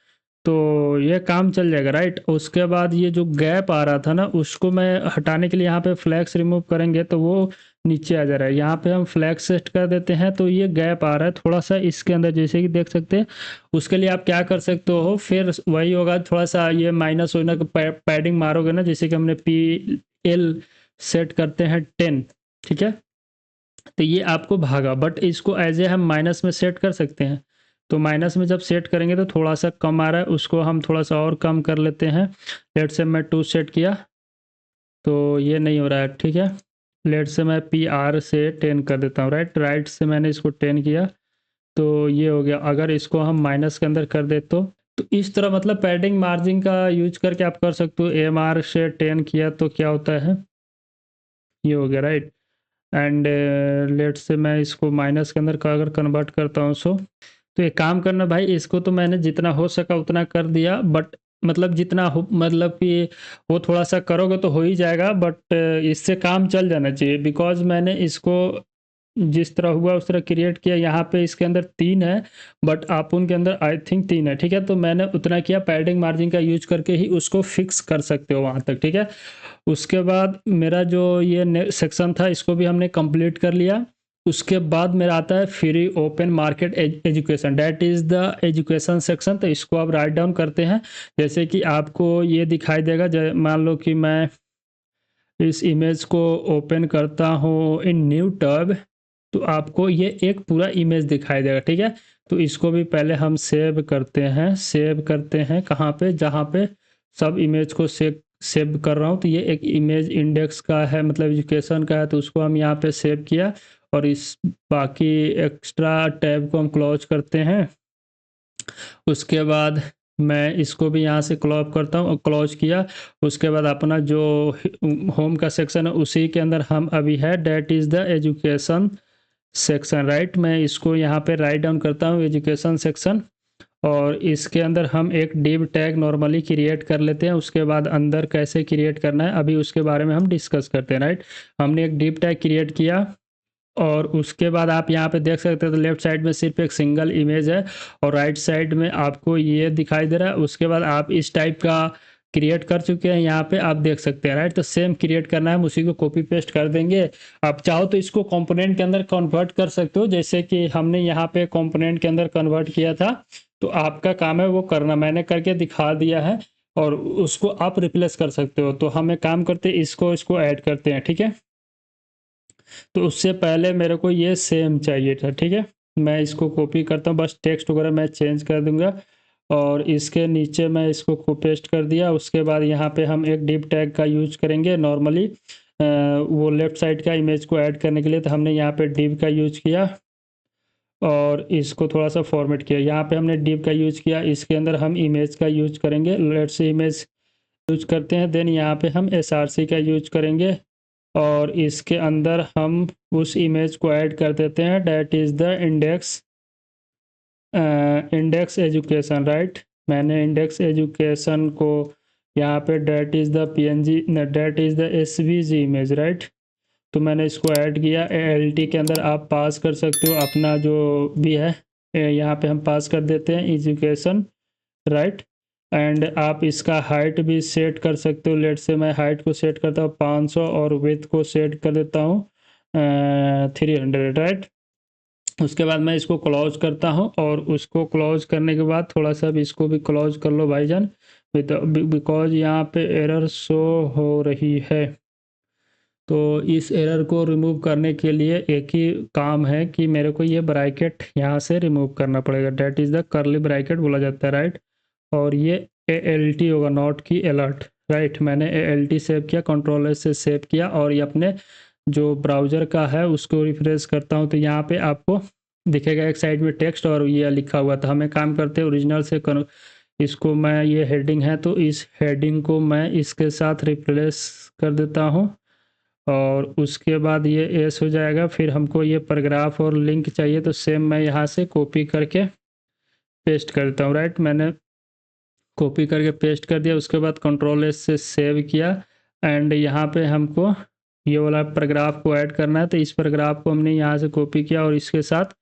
तो ये काम चल जाएगा, राइट। उसके बाद ये जो गैप आ रहा था ना, उसको मैं हटाने के लिए यहाँ पे फ्लैक्स रिमूव करेंगे तो वो नीचे आ जा रहा है। यहाँ पे हम फ्लैक्स सेट कर देते हैं तो ये गैप आ रहा है थोड़ा सा इसके अंदर, जैसे कि देख सकते हैं। उसके लिए आप क्या कर सकते हो, फिर वही होगा, थोड़ा सा ये माइनस होना, पैडिंग मारोगे ना, जैसे कि हमने PL सेट करते हैं 10, ठीक है। तो ये आपको भागा, बट इसको एज ए हम माइनस में सेट कर सकते हैं। तो माइनस में जब सेट करेंगे तो थोड़ा सा कम आ रहा है, उसको हम थोड़ा सा और कम कर लेते हैं। लेट से मैं 2 सेट किया तो ये नहीं हो रहा है, ठीक है। लेट से मैं PR से 10 कर देता हूँ, राइट। राइट से मैंने इसको 10 किया तो ये हो गया। अगर इसको हम माइनस के अंदर कर दे तो इस तरह मतलब पैडिंग मार्जिन का यूज करके आप कर सकते हो। AMR से 10 किया तो क्या होता है, ये हो गया, राइट। एंड लेट से मैं इसको माइनस के अंदर का अगर कन्वर्ट करता हूँ तो एक काम करना भाई, इसको तो मैंने जितना हो सका उतना कर दिया, बट मतलब जितना हो, मतलब कि वो थोड़ा सा करोगे तो हो ही जाएगा, बट इससे काम चल जाना चाहिए। बिकॉज मैंने इसको जिस तरह हुआ उस तरह क्रिएट किया। यहाँ पे इसके अंदर 3 है, बट आप उनके अंदर आई थिंक 3 है, ठीक है। तो मैंने उतना किया, पैडिंग मार्जिन का यूज करके ही उसको फिक्स कर सकते हो वहाँ तक, ठीक है। उसके बाद मेरा जो ये सेक्शन था इसको भी हमने कंप्लीट कर लिया। उसके बाद मेरा आता है free open market education, that is the education section. तो इसको आप राइट डाउन करते हैं, जैसे कि आपको ये दिखाई देगा। मान लो कि मैं इस इमेज को ओपन करता हूँ इन न्यू टैब, तो आपको ये एक पूरा इमेज दिखाई देगा, ठीक है। तो इसको भी पहले हम सेव करते हैं। सेव करते हैं कहाँ पे, जहाँ पे सब इमेज को सेव कर रहा हूँ। तो ये एक इमेज इंडेक्स का है, मतलब एजुकेशन का है, तो उसको हम यहाँ पे सेव किया। और इस बाकी एक्स्ट्रा टैब को हम क्लोज करते हैं। उसके बाद मैं इसको भी यहाँ से क्लोज करता हूँ, और क्लोज किया। उसके बाद अपना जो होम का सेक्शन है उसी के अंदर हम अभी है, that is the education section, right. मैं इसको यहाँ पे राइट डाउन करता हूँ, एजुकेशन सेक्शन। और इसके अंदर हम एक डिव टैग नॉर्मली क्रिएट कर लेते हैं। उसके बाद अंदर कैसे क्रिएट करना है अभी उसके बारे में हम डिस्कस करते हैं, राइट। हमने एक डिव टैग क्रिएट किया, और उसके बाद आप यहाँ पे देख सकते हो तो लेफ्ट साइड में सिर्फ एक सिंगल इमेज है, और राइट साइड में आपको ये दिखाई दे रहा है। उसके बाद आप इस टाइप का क्रिएट कर चुके हैं, यहाँ पे आप देख सकते हैं, राइट। तो सेम क्रिएट करना है, हम उसी को कॉपी पेस्ट कर देंगे। आप चाहो तो इसको कंपोनेंट के अंदर कन्वर्ट कर सकते हो, जैसे कि हमने यहाँ पे कंपोनेंट के अंदर कन्वर्ट किया था। तो आपका काम है वो करना, मैंने करके दिखा दिया है, और उसको आप रिप्लेस कर सकते हो। तो हम एक काम करते हैं, इसको ऐड करते हैं, ठीक है। तो उससे पहले मेरे को ये सेम चाहिए था, ठीक है। मैं इसको कॉपी करता हूँ, बस टेक्स्ट वगैरह मैं चेंज कर दूंगा, और इसके नीचे मैं इसको पेस्ट कर दिया। उसके बाद यहाँ पे हम एक डिव टैग का यूज करेंगे नॉर्मली, वो लेफ्ट साइड का इमेज को ऐड करने के लिए। तो हमने यहाँ पे डिव का यूज किया, और इसको थोड़ा सा फॉर्मेट किया। यहाँ पे हमने डिव का यूज किया, इसके अंदर हम इमेज का यूज करेंगे। लेट्स से इमेज यूज करते हैं, देन यहाँ पे हम SRC का यूज करेंगे, और इसके अंदर हम उस इमेज को ऐड कर देते हैं, that is the index education, right. मैंने इंडेक्स एजुकेशन को यहाँ पे that is the PNG, that is the SVG image, right. तो मैंने इसको ऐड किया। ALT के अंदर आप पास कर सकते हो अपना जो भी है, यहाँ पे हम पास कर देते हैं एजुकेशन, राइट। एंड आप इसका हाइट भी सेट कर सकते हो। लेट से मैं हाइट को सेट करता हूँ 500, और विड्थ को सेट कर देता हूँ 300, राइट। उसके बाद मैं इसको क्लोज करता हूँ, और उसको क्लोज करने के बाद थोड़ा सा भी इसको भी क्लोज कर लो भाईजान, बिकॉज यहाँ पे एरर शो हो रही है। तो इस एरर को रिमूव करने के लिए एक ही काम है कि मेरे को ये ब्रैकेट यहाँ से रिमूव करना पड़ेगा, that is the curly bracket बोला जाता है, राइट। और ये ALT होगा, नॉट की अलर्ट, राइट। मैंने ALT सेव किया, कंट्रोल S से सेव किया, और ये अपने जो ब्राउज़र का है उसको रिफ्रेश करता हूँ। तो यहाँ पे आपको दिखेगा एक साइड में टेक्स्ट और ये लिखा हुआ था। हमें काम करते हैं ओरिजिनल से इसको मैं, ये हेडिंग है तो इस हेडिंग को मैं इसके साथ रिप्लेस कर देता हूँ, और उसके बाद ये एस हो जाएगा। फिर हमको ये पैराग्राफ और लिंक चाहिए, तो सेम मैं यहाँ से कॉपी करके पेस्ट करता हूँ, राइट। मैंने कॉपी करके पेस्ट कर दिया। उसके बाद कंट्रोल S से सेव किया, एंड यहाँ पे हमको ये वाला पैराग्राफ को ऐड करना है। तो इस पैराग्राफ को हमने यहाँ से कॉपी किया और इसके साथ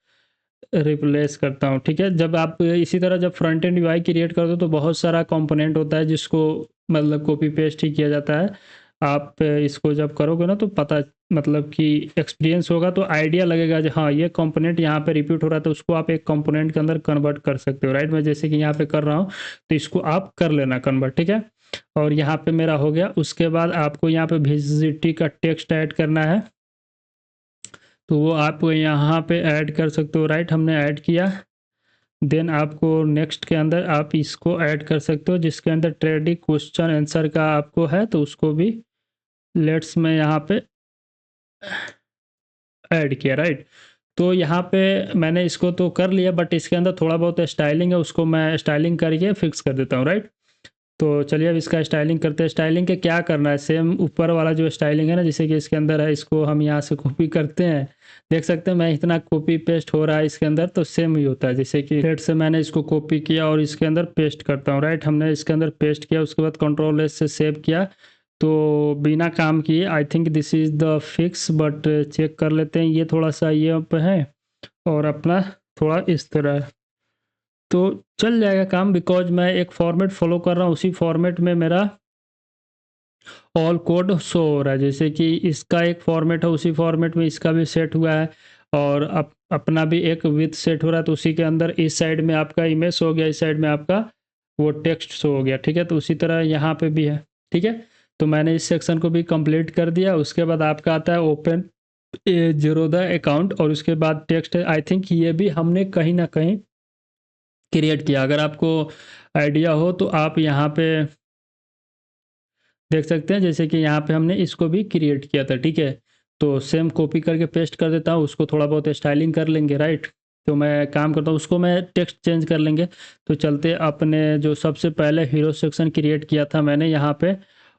रिप्लेस करता हूँ, ठीक है। जब आप इसी तरह जब फ्रंट एंड यूआई क्रिएट करते हो तो बहुत सारा कंपोनेंट होता है जिसको मतलब कॉपी पेस्ट ही किया जाता है। आप इसको जब करोगे ना तो पता मतलब कि एक्सपीरियंस होगा तो आइडिया लगेगा कि हाँ ये कंपोनेंट यहाँ पे रिपीट हो रहा है, तो उसको आप एक कंपोनेंट के अंदर कन्वर्ट कर सकते हो, राइट। मैं जैसे कि यहाँ पे कर रहा हूँ तो इसको आप कर लेना कन्वर्ट, ठीक है। और यहाँ पे मेरा हो गया। उसके बाद आपको यहाँ पे विजिबिलिटी का टेक्स्ट ऐड करना है, तो वो आप यहाँ पे ऐड कर सकते हो, राइट। हमने ऐड किया। देन आपको नेक्स्ट के अंदर आप इसको ऐड कर सकते हो जिसके अंदर ट्रेडी क्वेश्चन आंसर का आपको है, तो उसको भी लेट्स में यहाँ पे ऐड किया, राइट। तो यहाँ पे मैंने इसको तो कर लिया, बट इसके अंदर थोड़ा बहुत स्टाइलिंग है, उसको मैं स्टाइलिंग करके फिक्स कर देता हूँ, राइट। तो चलिए अब इसका स्टाइलिंग करते हैं। स्टाइलिंग के क्या करना है, सेम ऊपर वाला जो स्टाइलिंग है ना, जैसे कि इसके अंदर है, इसको हम यहाँ से कॉपी करते हैं। देख सकते हैं मैं इतना कॉपी पेस्ट हो रहा है इसके अंदर, तो सेम ही होता है। जैसे कि हेड से मैंने इसको कॉपी किया और इसके अंदर पेस्ट करता हूँ, राइट। हमने इसके अंदर पेस्ट किया, उसके बाद कंट्रोल एस से सेव किया, तो बिना काम किए I think this is the fix, but check कर लेते हैं। ये थोड़ा सा ये अप है और अपना थोड़ा इस तरह है, तो चल जाएगा काम, बिकॉज मैं एक फॉर्मेट फॉलो कर रहा हूँ, उसी फॉर्मेट में मेरा ऑल कोड शो हो रहा है। जैसे कि इसका एक फॉर्मेट है, उसी फॉर्मेट में इसका भी सेट हुआ है, और अपना भी एक विथ सेट हो रहा है, तो उसी के अंदर इस साइड में आपका इमेज हो गया, इस साइड में आपका वो टेक्स्ट शो हो गया, ठीक है। तो उसी तरह यहाँ पे भी है, ठीक है। तो मैंने इस सेक्शन को भी कंप्लीट कर दिया। उसके बाद आपका आता है ओपन ए जीरोधा अकाउंट, और उसके बाद टेक्स्ट है। आई थिंक ये भी हमने कहीं ना कहीं क्रिएट किया। अगर आपको आइडिया हो तो आप यहाँ पे देख सकते हैं, जैसे कि यहाँ पे हमने इसको भी क्रिएट किया था, ठीक है। तो सेम कॉपी करके पेस्ट कर देता हूँ, उसको थोड़ा बहुत स्टाइलिंग कर लेंगे, राइट। तो मैं काम करता हूँ, उसको मैं टेक्स्ट चेंज कर लेंगे। तो चलते अपने जो सबसे पहले हीरो सेक्शन क्रिएट किया था मैंने यहाँ पे,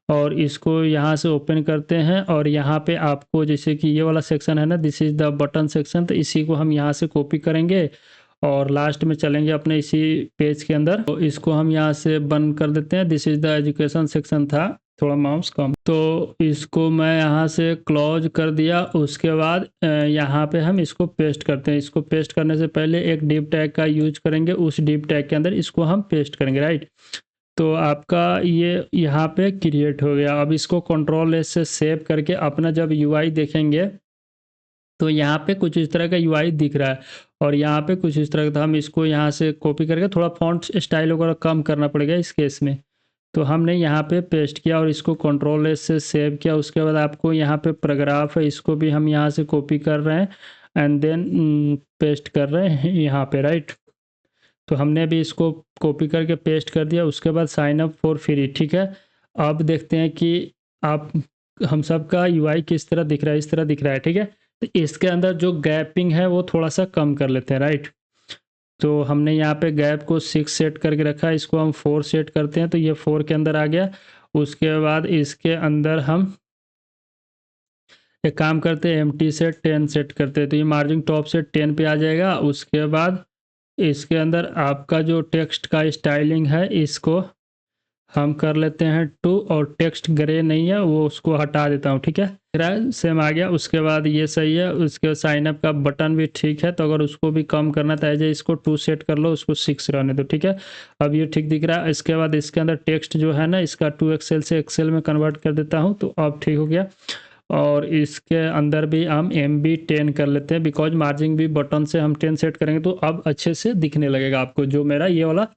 और इसको यहाँ से ओपन करते हैं, और यहाँ पे आपको जैसे कि ये वाला सेक्शन है ना, this is the button section, तो इसी को हम यहाँ से कॉपी करेंगे और लास्ट में चलेंगे अपने इसी पेज के अंदर। तो इसको हम यहाँ से बंद कर देते हैं। This is the education section था, थोड़ा माउस कम, तो इसको मैं यहाँ से क्लोज कर दिया। उसके बाद यहाँ पे हम इसको पेस्ट करते हैं। इसको पेस्ट करने से पहले एक डिव टैग का यूज करेंगे, उस डिव टैग के अंदर इसको हम पेस्ट करेंगे, राइट। तो आपका ये यहाँ पे क्रिएट हो गया। अब इसको कंट्रोल एस से सेव करके अपना जब यूआई देखेंगे तो यहाँ पे कुछ इस तरह का यूआई दिख रहा है, और यहाँ पे कुछ इस तरह का था। हम इसको यहाँ से कॉपी करके थोड़ा फॉन्ट स्टाइल वगैरह कम करना पड़ेगा इस केस में, तो हमने यहाँ पे पेस्ट किया और इसको कंट्रोल एस से सेव किया। उसके बाद आपको यहाँ पे पैराग्राफ है, इसको भी हम यहाँ से कॉपी कर रहे हैं एंड देन पेस्ट कर रहे हैं यहाँ पे, राइट। तो हमने भी इसको कॉपी करके पेस्ट कर दिया। उसके बाद साइन अप फॉर फ्री, ठीक है। अब देखते हैं कि आप हम सब का यूआई किस तरह दिख रहा है, इस तरह दिख रहा है, ठीक है। तो इसके अंदर जो गैपिंग है वो थोड़ा सा कम कर लेते हैं, राइट। तो हमने यहाँ पे गैप को 6 सेट करके रखा है, इसको हम 4 सेट करते हैं, तो ये 4 के अंदर आ गया। उसके बाद इसके अंदर हम एक काम करते हैं, एम्प्टी से 10 सेट करते हैं, तो ये मार्जिन टॉप से 10 पे आ जाएगा। उसके बाद इसके अंदर आपका जो टेक्स्ट का स्टाइलिंग है इसको हम कर लेते हैं 2, और टेक्स्ट ग्रे नहीं है वो उसको हटा देता हूँ, ठीक है। मेरा सेम आ गया। उसके बाद ये सही है। उसके साइन अप का बटन भी ठीक है, तो अगर उसको भी कम करना चाहिए इसको 2 सेट कर लो, उसको 6 रहने दो, ठीक है। अब ये ठीक दिख रहा है। इसके बाद इसके अंदर टेक्स्ट जो है ना, इसका 2 एक्सेल से एक्सेल में कन्वर्ट कर देता हूँ, तो अब ठीक हो गया। और इसके अंदर भी हम MB10 कर लेते हैं, बिकॉज मार्जिन भी बटन से हम 10 सेट करेंगे तो अब अच्छे से दिखने लगेगा आपको जो मेरा ये वाला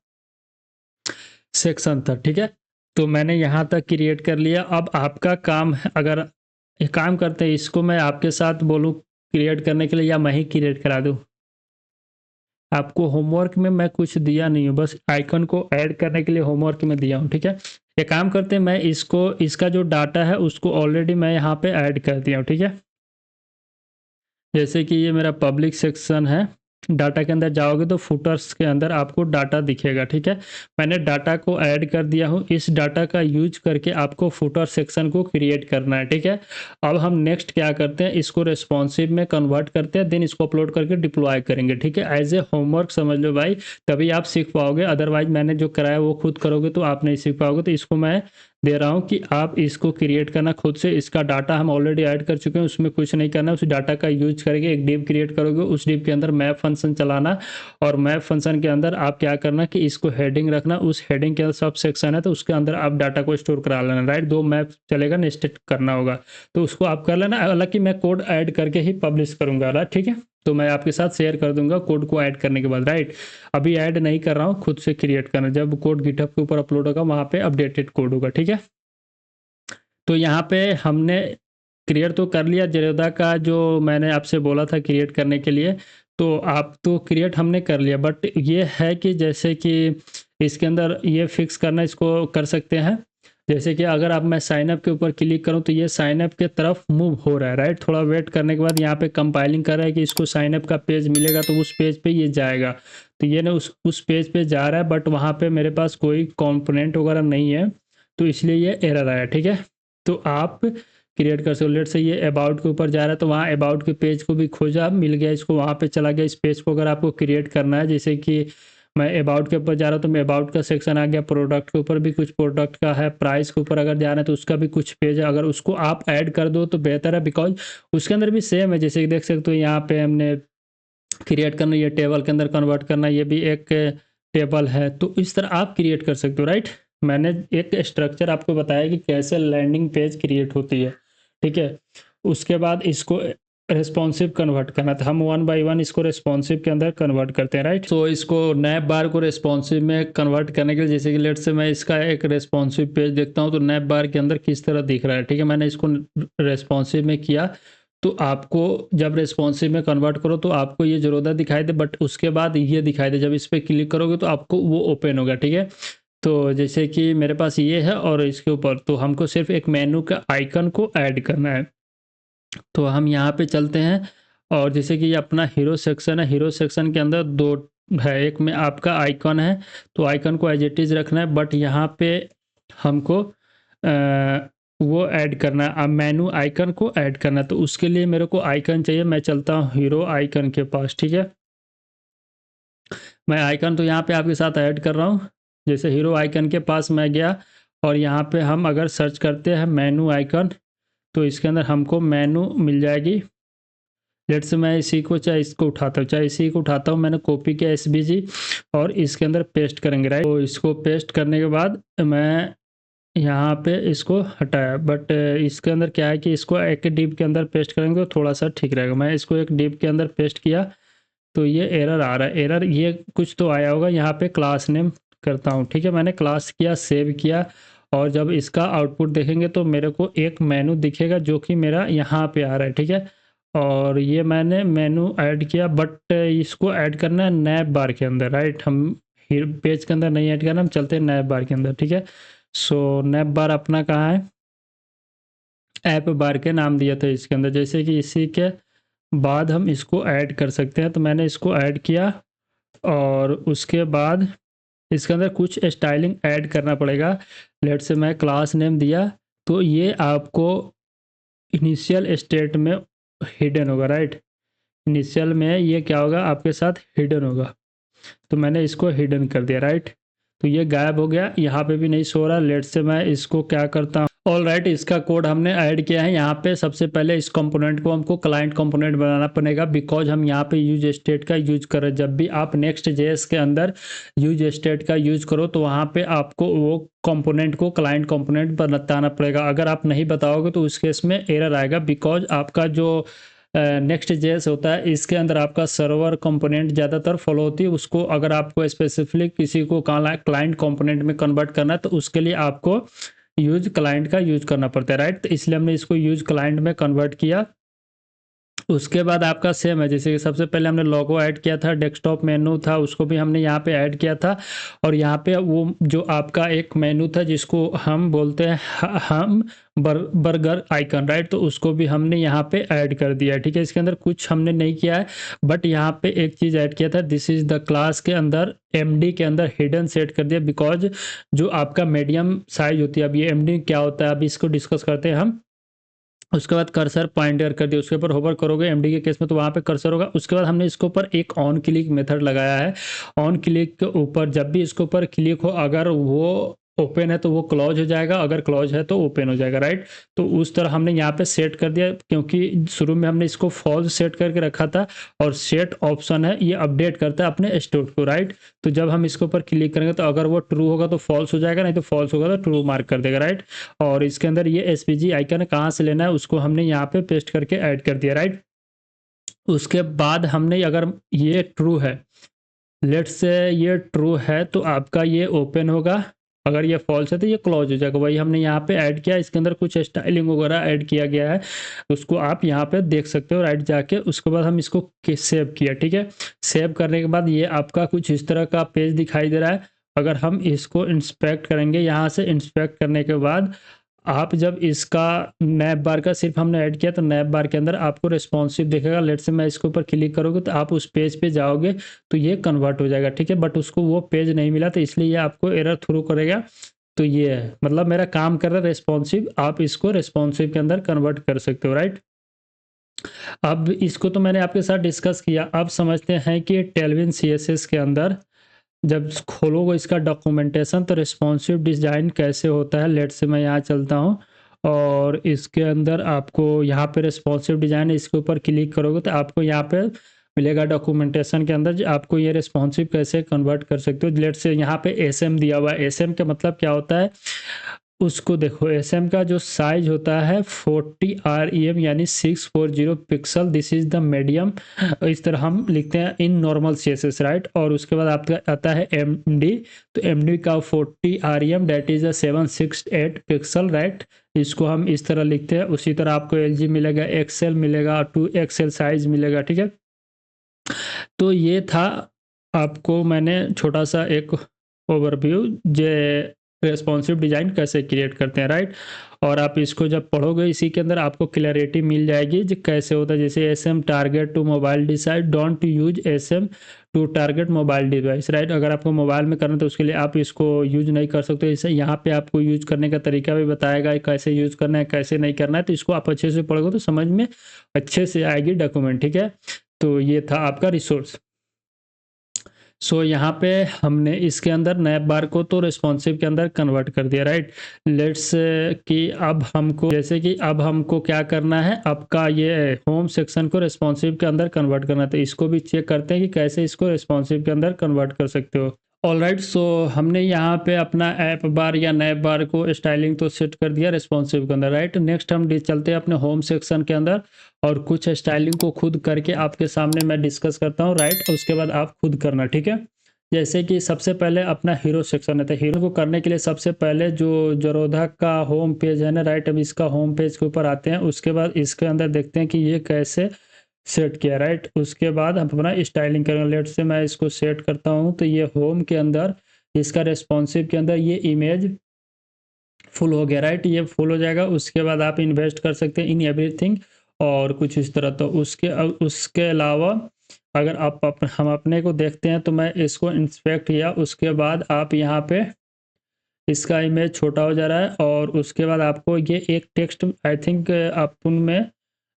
सेक्शन था, ठीक है। तो मैंने यहाँ तक क्रिएट कर लिया। अब आपका काम है, अगर एक काम करते हैं, इसको मैं आपके साथ बोलूँ क्रिएट करने के लिए या मैं ही क्रिएट करा दूँ। आपको होमवर्क में मैं कुछ दिया नहीं हूँ, बस आइकन को ऐड करने के लिए होमवर्क में दिया हूँ, ठीक है। एक काम करते हैं, मैं इसको इसका जो डाटा है उसको ऑलरेडी मैं यहाँ पे ऐड कर दिया हूँ, ठीक है। जैसे कि ये मेरा पब्लिक सेक्शन है, डाटा के अंदर जाओगे तो फुटर्स के अंदर आपको डाटा दिखेगा, ठीक है। मैंने डाटा को ऐड कर दिया हूँ। इस डाटा का यूज करके आपको फुटर सेक्शन को क्रिएट करना है, ठीक है। अब हम नेक्स्ट क्या करते हैं, इसको रेस्पॉन्सिव में कन्वर्ट करते हैं, देन इसको अपलोड करके डिप्लॉय करेंगे, ठीक है। एज ए होमवर्क समझ लो भाई, तभी आप सीख पाओगे, अदरवाइज मैंने जो कराया वो खुद करोगे तो आप नहीं सीख पाओगे। तो इसको मैं दे रहा हूँ कि आप इसको क्रिएट करना खुद से। इसका डाटा हम ऑलरेडी ऐड कर चुके हैं, उसमें कुछ नहीं करना। उस डाटा का यूज करके एक डिव क्रिएट करोगे, उस डिव के अंदर मैप फंक्शन चलाना, और मैप फंक्शन के अंदर आप क्या करना कि इसको हेडिंग रखना, उस हेडिंग के अंदर सब सेक्शन है तो उसके अंदर आप डाटा को स्टोर करा लेना, राइट। 2 मैप चलेगा, नेस्टेड करना होगा तो उसको आप कर लेना। हालांकि मैं कोड ऐड करके ही पब्लिश करूंगा, राइट, ठीक है। तो मैं आपके साथ शेयर कर दूंगा कोड को ऐड करने के बाद, राइट। अभी ऐड नहीं कर रहा हूँ, खुद से क्रिएट करना। जब कोड गिटहब के ऊपर अपलोड होगा वहाँ पे अपडेटेड कोड होगा, ठीक है। तो यहाँ पे हमने क्रिएट तो कर लिया जेरोदा का, जो मैंने आपसे बोला था क्रिएट करने के लिए। तो आप तो क्रिएट हमने कर लिया, बट ये है कि जैसे कि इसके अंदर ये फिक्स करना, इसको कर सकते हैं। जैसे कि अगर आप मैं साइनअप के ऊपर क्लिक करूं तो ये साइनअप के तरफ मूव हो रहा है, राइट। थोड़ा वेट करने के बाद यहाँ पे कंपाइलिंग कर रहा है कि इसको साइनअप का पेज मिलेगा तो उस पेज पे ये जाएगा। तो ये ना उस पेज पे जा रहा है, बट वहाँ पे मेरे पास कोई कंपोनेंट वगैरह नहीं है, तो इसलिए ये एरर आया, ठीक है। तो आप क्रिएट कर सकते हो। लेट से ये अबाउट के ऊपर जा रहा है तो वहाँ अबाउट के पेज को भी खोजा, मिल गया इसको, वहाँ पे चला गया। इस पेज को अगर आपको क्रिएट करना है, जैसे कि मैं अबाउट के ऊपर जा रहा हूँ तो मैं अबाउट का सेक्शन आ गया, प्रोडक्ट के ऊपर भी कुछ प्रोडक्ट का है, प्राइस के ऊपर अगर जा रहा है तो उसका भी कुछ पेज है। अगर उसको आप ऐड कर दो तो बेहतर है, बिकॉज उसके अंदर भी सेम है। जैसे कि देख सकते हो यहाँ पे हमने क्रिएट करना, ये टेबल के अंदर कन्वर्ट करना, ये भी एक टेबल है। तो इस तरह आप क्रिएट कर सकते हो, राइट। मैंने एक स्ट्रक्चर आपको बताया कि कैसे लैंडिंग पेज क्रिएट होती है, ठीक है। उसके बाद इसको रेस्पॉन्सिव कन्वर्ट करना था। हम 1 बाय 1 इसको रेस्पॉन्सिव के अंदर कन्वर्ट करते हैं, राइट। तो इसको नैप बार को रेस्पॉन्सिव में कन्वर्ट करने के लिए, जैसे कि लेट से मैं इसका एक रेस्पॉन्सिव पेज देखता हूँ तो नैप बार के अंदर किस तरह दिख रहा है, ठीक है। मैंने इसको रेस्पॉन्सिव में किया, तो आपको जब रेस्पॉन्सिव में कन्वर्ट करो तो आपको ये ज़रूरत दिखाई दे, बट उसके बाद ये दिखाई दे। जब इस पर क्लिक करोगे तो आपको वो ओपन होगा, ठीक है। तो जैसे कि मेरे पास ये है और इसके ऊपर तो हमको सिर्फ एक मेनू का आइकन को ऐड करना है। तो हम यहाँ पे चलते हैं, और जैसे कि ये अपना हीरो सेक्शन है, हीरो सेक्शन के अंदर 2 है, एक में आपका आइकन है तो आइकन को एज इट इज़ रखना है, बट यहाँ पे हमको वो ऐड करना है, अब मेनू आइकन को ऐड करना है। तो उसके लिए मेरे को आइकन चाहिए, मैं चलता हूँ हीरो आइकन के पास, ठीक है। मैं आइकन तो यहाँ पे आपके साथ ऐड कर रहा हूँ। जैसे हीरो आइकन के पास मैं गया, और यहाँ पे हम अगर सर्च करते हैं मेनू आइकन तो इसके अंदर हमको मेनू मिल जाएगी। लेट से मैं इसी को चाहे इसको उठाता हूँ, चाहे इसी को उठाता हूँ, मैंने कॉपी किया एसवीजी और इसके अंदर पेस्ट करेंगे, राइट। तो इसको पेस्ट करने के बाद मैं यहाँ पे इसको हटाया, बट इसके अंदर क्या है कि इसको एक डिव के अंदर पेस्ट करेंगे तो थोड़ा सा ठीक रहेगा। मैं इसको एक डिव के अंदर पेस्ट किया तो ये एरर आ रहा है। एरर ये कुछ तो आया होगा, यहाँ पे क्लास नेम करता हूँ, ठीक है। मैंने क्लास किया, सेव किया, और जब इसका आउटपुट देखेंगे तो मेरे को एक मेनू दिखेगा जो कि मेरा यहाँ पे आ रहा है, ठीक है। और ये मैंने मेनू ऐड किया, बट इसको ऐड करना है नैप बार के अंदर, राइट। हम पेज के अंदर नहीं ऐड करना, हम चलते हैं नैप बार के अंदर, ठीक है। सो नैप बार अपना कहाँ है, ऐप बार के नाम दिया था इसके अंदर। जैसे कि इसी के बाद हम इसको ऐड कर सकते हैं, तो मैंने इसको ऐड किया, और उसके बाद इसके अंदर कुछ स्टाइलिंग ऐड करना पड़ेगा। लेट से मैं क्लास नेम दिया, तो ये आपको इनिशियल स्टेट में हिडन होगा, राइट। इनिशियल में ये क्या होगा, आपके साथ हिडन होगा, तो मैंने इसको हिडन कर दिया, राइट। तो ये गायब हो गया, यहाँ पे भी नहीं सो रहा। लेट से मैं इसको क्या करता हूँ, ऑल राइट, इसका कोड हमने ऐड किया है। यहाँ पे सबसे पहले इस कंपोनेंट को हमको क्लाइंट कंपोनेंट बनाना पड़ेगा, बिकॉज हम यहाँ पे यूज स्टेट का यूज कर रहे हैं। जब भी आप नेक्स्ट जेएस के अंदर यूज स्टेट का यूज करो तो वहाँ पे आपको वो कंपोनेंट को क्लाइंट कंपोनेंट बताना पड़ेगा। अगर आप नहीं बताओगे तो उस केस में एरर आएगा, बिकॉज आपका जो नेक्स्ट जेएस होता है इसके अंदर आपका सर्वर कंपोनेंट ज़्यादातर फॉलो होती है। उसको अगर आपको स्पेसिफिकली किसी को क्लाइंट कंपोनेंट में कन्वर्ट करना है तो उसके लिए आपको यूज क्लाइंट का यूज करना पड़ता है, राइट। तो इसलिए हमने इसको यूज क्लाइंट में कन्वर्ट किया। उसके बाद आपका सेम है, जैसे कि सबसे पहले हमने लोगो ऐड किया था, डेस्कटॉप मेनू था उसको भी हमने यहाँ पे ऐड किया था, और यहाँ पे वो जो आपका एक मेनू था जिसको हम बोलते हैं हम बर्गर आइकन, राइट। तो उसको भी हमने यहाँ पे ऐड कर दिया है, ठीक है। इसके अंदर कुछ हमने नहीं किया है, बट यहाँ पे एक चीज़ ऐड किया था, दिस इज द क्लास के अंदर एमडी के अंदर हिडन सेट कर दिया, बिकॉज जो आपका मीडियम साइज होती है। अब ये एमडी क्या होता है अभी इसको डिस्कस करते हैं हम। उसके बाद कर्सर पॉइंटर कर दिया, उसके ऊपर होवर करोगे एमडी के केस में तो वहाँ पे कर्सर होगा। उसके बाद हमने इसके ऊपर एक ऑन क्लिक मेथड लगाया है। ऑन क्लिक के ऊपर जब भी इसके ऊपर क्लिक हो, अगर वो ओपन है तो वो क्लोज हो जाएगा, अगर क्लोज है तो ओपन हो जाएगा, राइट। तो उस तरह हमने यहाँ पे सेट कर दिया, क्योंकि शुरू में हमने इसको फॉल्स सेट करके रखा था, और सेट ऑप्शन है ये अपडेट करता है अपने स्टेट को, राइट। तो जब हम इसके ऊपर क्लिक करेंगे तो अगर वो ट्रू होगा तो फॉल्स हो जाएगा, नहीं तो फॉल्स होगा तो ट्रू मार्क कर देगा, राइट। और इसके अंदर ये एसपीजी आइकन कहाँ से लेना है उसको हमने यहाँ पे पेस्ट करके ऐड कर दिया, राइट। उसके बाद हमने अगर ये ट्रू है, लेट्स से ये ट्रू है तो आपका ये ओपन होगा, अगर ये फॉल्स है तो ये क्लोज हो जाएगा। वही हमने यहाँ पे ऐड किया, इसके अंदर कुछ स्टाइलिंग वगैरह ऐड किया गया है, उसको आप यहाँ पे देख सकते हो, राइट जाके। उसके बाद हम इसको सेव किया, ठीक है। सेव करने के बाद ये आपका कुछ इस तरह का पेज दिखाई दे रहा है। अगर हम इसको इंस्पेक्ट करेंगे, यहाँ से इंस्पेक्ट करने के बाद आप जब इसका नैप बार का सिर्फ हमने ऐड किया तो नैप बार के अंदर आपको रिस्पॉन्सिव दिखेगा। लेट से मैं इसके ऊपर क्लिक करोगे तो आप उस पेज पे जाओगे तो ये कन्वर्ट हो जाएगा, ठीक है। बट उसको वो पेज नहीं मिला तो इसलिए ये आपको एरर थ्रू करेगा। तो ये है, मतलब मेरा काम कर रहा है रिस्पॉन्सिव, आप इसको रिस्पॉन्सिव के अंदर कन्वर्ट कर सकते हो, राइट। अब इसको तो मैंने आपके साथ डिस्कस किया, अब समझते हैं कि टेलविन सीएसएस के अंदर जब खोलोगे इसका डॉक्यूमेंटेशन तो रिस्पॉन्सिव डिज़ाइन कैसे होता है। लेट से मैं यहाँ चलता हूँ और इसके अंदर आपको यहाँ पे रिस्पॉन्सिव डिज़ाइन, इसके ऊपर क्लिक करोगे तो आपको यहाँ पे मिलेगा डॉक्यूमेंटेशन के अंदर आपको ये रिस्पॉन्सिव कैसे कन्वर्ट कर सकते हो। लेट से यहाँ पे एसएम दिया हुआ है, एसएम का मतलब क्या होता है उसको देखो। एसएम का जो साइज होता है 40 REM यानी 640 pixel, this is the medium. इस तरह हम लिखते हैं इन नॉर्मल सीएसएस, राइट। और उसके बाद आपका आता है एमडी, तो एमडी का 40 REM that is a 768 pixel, right. इसको हम इस तरह लिखते हैं। उसी तरह आपको एलजी मिलेगा, एक्सएल मिलेगा, 2XL साइज मिलेगा, ठीक है। तो ये था, आपको मैंने छोटा सा एक ओवरव्यू जे रेस्पॉन्सिव डिज़ाइन कैसे क्रिएट करते हैं, राइट। और आप इसको जब पढ़ोगे इसी के अंदर आपको क्लैरिटी मिल जाएगी जो कैसे होता है। जैसे SM target to mobile device, don't use SM to target mobile device, right. अगर आपको मोबाइल में करना है तो उसके लिए आप इसको यूज नहीं कर सकते। इसे यहाँ पे आपको यूज करने का तरीका भी बताएगा, कैसे यूज करना है कैसे नहीं करना है। तो इसको आप अच्छे से पढ़ोगे तो समझ में अच्छे से आएगी डॉक्यूमेंट, ठीक है। तो ये था आपका रिसोर्स। सो यहाँ पे हमने इसके अंदर नैप बार को तो रिस्पॉन्सिव के अंदर कन्वर्ट कर दिया, राइट। लेट्स कि अब हमको, जैसे कि अब हमको क्या करना है, आपका ये होम सेक्शन को रिस्पॉन्सिव के अंदर कन्वर्ट करना है। तो इसको भी चेक करते हैं कि कैसे इसको रिस्पॉन्सिव के अंदर कन्वर्ट कर सकते हो। ऑलराइट, सो हमने यहाँ पे अपना ऐप बार या नैप बार को स्टाइलिंग तो सेट कर दिया रिस्पॉन्सिव के अंदर, राइट। नेक्स्ट हम चलते हैं अपने होम सेक्शन के अंदर और कुछ स्टाइलिंग को खुद करके आपके सामने मैं डिस्कस करता हूँ, राइट। उसके बाद आप खुद करना, ठीक है। जैसे कि सबसे पहले अपना हीरो सेक्शन है, तो हीरो को करने के लिए सबसे पहले जो जरोधा का होम पेज है ना, राइट। अब इसका होम पेज के ऊपर आते हैं, उसके बाद इसके अंदर देखते हैं कि ये कैसे सेट किया, राइट। उसके बाद हम अपना स्टाइलिंग करेंगे। लेट से मैं इसको सेट करता हूँ तो ये होम के अंदर इसका रेस्पॉन्सिव के अंदर ये इमेज फुल हो गया, राइट। ये फुल हो जाएगा। उसके बाद आप इन्वेस्ट कर सकते हैं इन एवरीथिंग और कुछ इस तरह। तो उसके अलावा अगर हम अपने को देखते हैं तो मैं इसको इंस्पेक्ट किया, उसके बाद आप यहाँ पे इसका इमेज छोटा हो जा रहा है। और उसके बाद आपको ये एक टेक्स्ट, आई थिंक अपन में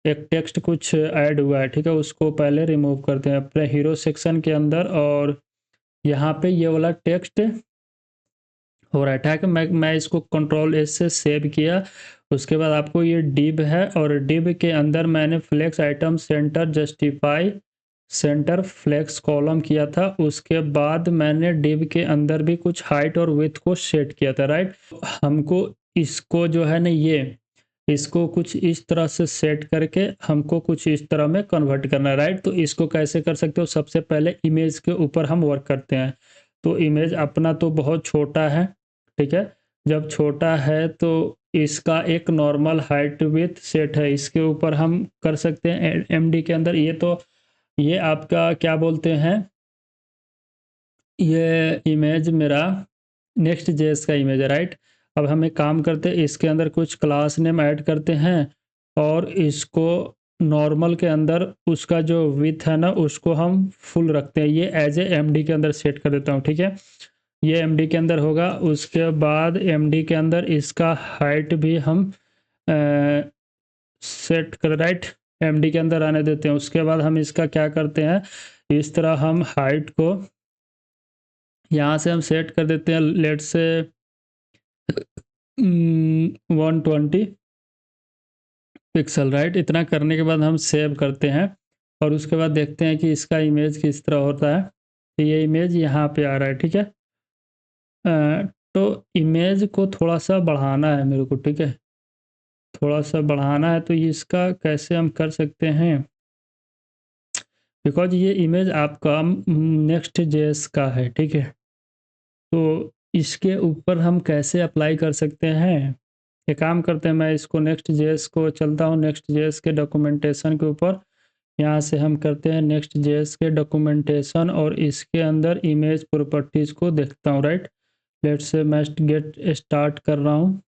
एक टेक्स्ट कुछ ऐड हुआ है, ठीक है। उसको पहले रिमूव करते हैं अपने हीरो सेक्शन के अंदर। और यहाँ पे ये वाला टेक्स्ट हो रहा है, ठीक है। मैं इसको कंट्रोल एस से सेव किया। उसके बाद आपको ये डिव है और डिव के अंदर मैंने flex item center justify center flex column किया था। उसके बाद मैंने डिव के अंदर भी कुछ हाइट और विड्थ को सेट किया था, राइट। हमको इसको जो है ना, ये इसको कुछ इस तरह से सेट करके हमको कुछ इस तरह में कन्वर्ट करना है, राइट। तो इसको कैसे कर सकते हो, सबसे पहले इमेज के ऊपर हम वर्क करते हैं। तो इमेज अपना तो बहुत छोटा है, ठीक है। जब छोटा है तो इसका एक नॉर्मल हाइट विड्थ सेट है, इसके ऊपर हम कर सकते हैं एमडी के अंदर। ये आपका क्या बोलते हैं, ये इमेज मेरा नेक्स्ट जेएस का इमेज है, राइट। अब हम एक काम करते हैं, इसके अंदर कुछ क्लास नेम ऐड करते हैं और इसको नॉर्मल के अंदर उसका जो विथ है ना उसको हम फुल रखते हैं। ये एज ए एमडी के अंदर सेट कर देता हूँ, ठीक है। ये एमडी के अंदर होगा। उसके बाद एमडी के अंदर इसका हाइट भी हम सेट कर, राइट, एमडी के अंदर आने देते हैं। उसके बाद हम इसका क्या करते हैं, इस तरह हम हाइट को यहाँ से हम सेट कर देते हैं। लेट से 120 पिक्सल, राइट। इतना करने के बाद हम सेव करते हैं और उसके बाद देखते हैं कि इसका इमेज किस तरह होता है। तो ये इमेज यहाँ पे आ रहा है, ठीक है। तो इमेज को थोड़ा सा बढ़ाना है मेरे को, ठीक है, थोड़ा सा बढ़ाना है। तो इसका कैसे हम कर सकते हैं, बिकॉज ये इमेज आपका नेक्स्ट जेएस का है, ठीक है। तो इसके ऊपर हम कैसे अप्लाई कर सकते हैं, एक काम करते हैं, मैं इसको नेक्स्ट जेएस को चलता हूँ, नेक्स्ट जेएस के डॉक्यूमेंटेशन के ऊपर। यहाँ से हम करते हैं नेक्स्ट जेएस के डॉक्यूमेंटेशन और इसके अंदर इमेज प्रॉपर्टीज़ को देखता हूँ, राइट। लेट्स से मैं गेट स्टार्ट कर रहा हूँ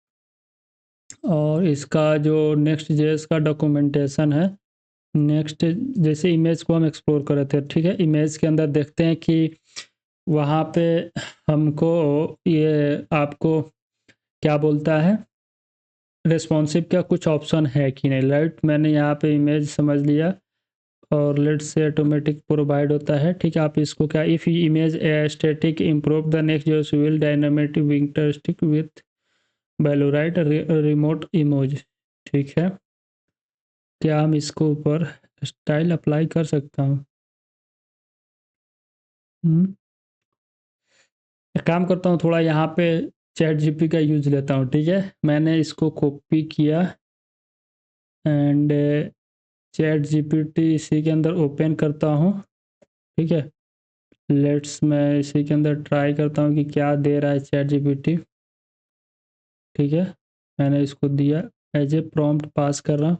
और इसका जो नेक्स्ट जेएस का डॉक्यूमेंटेशन है, नेक्स्ट जैसे इमेज को हम एक्सप्लोर कर रहे थे, ठीक है। इमेज के अंदर देखते हैं कि वहाँ पे हमको ये आपको क्या बोलता है, रेस्पॉन्सिव का कुछ ऑप्शन है कि नहीं, राइट। मैंने यहाँ पे इमेज समझ लिया और लेट्स से ऑटोमेटिक प्रोवाइड होता है, ठीक है। आप इसको क्या, if image static improve the next जो विल डायनामिक विंटरस्टिक विथ वैल्यू, राइट, रिमोट इमोज, ठीक है। क्या हम इसको ऊपर स्टाइल अप्लाई कर सकता हूँ? एक काम करता हूँ, थोड़ा यहाँ पे चैट जीपी का यूज लेता हूँ, ठीक है। मैंने इसको कॉपी किया एंड चैट जीपीटी इसी के अंदर ओपन करता हूँ, ठीक है। लेट्स मैं इसी के अंदर ट्राई करता हूँ कि क्या दे रहा है चैट जीपीटी, ठीक है। मैंने इसको दिया, एज ए प्रॉम्प्ट पास कर रहा हूँ।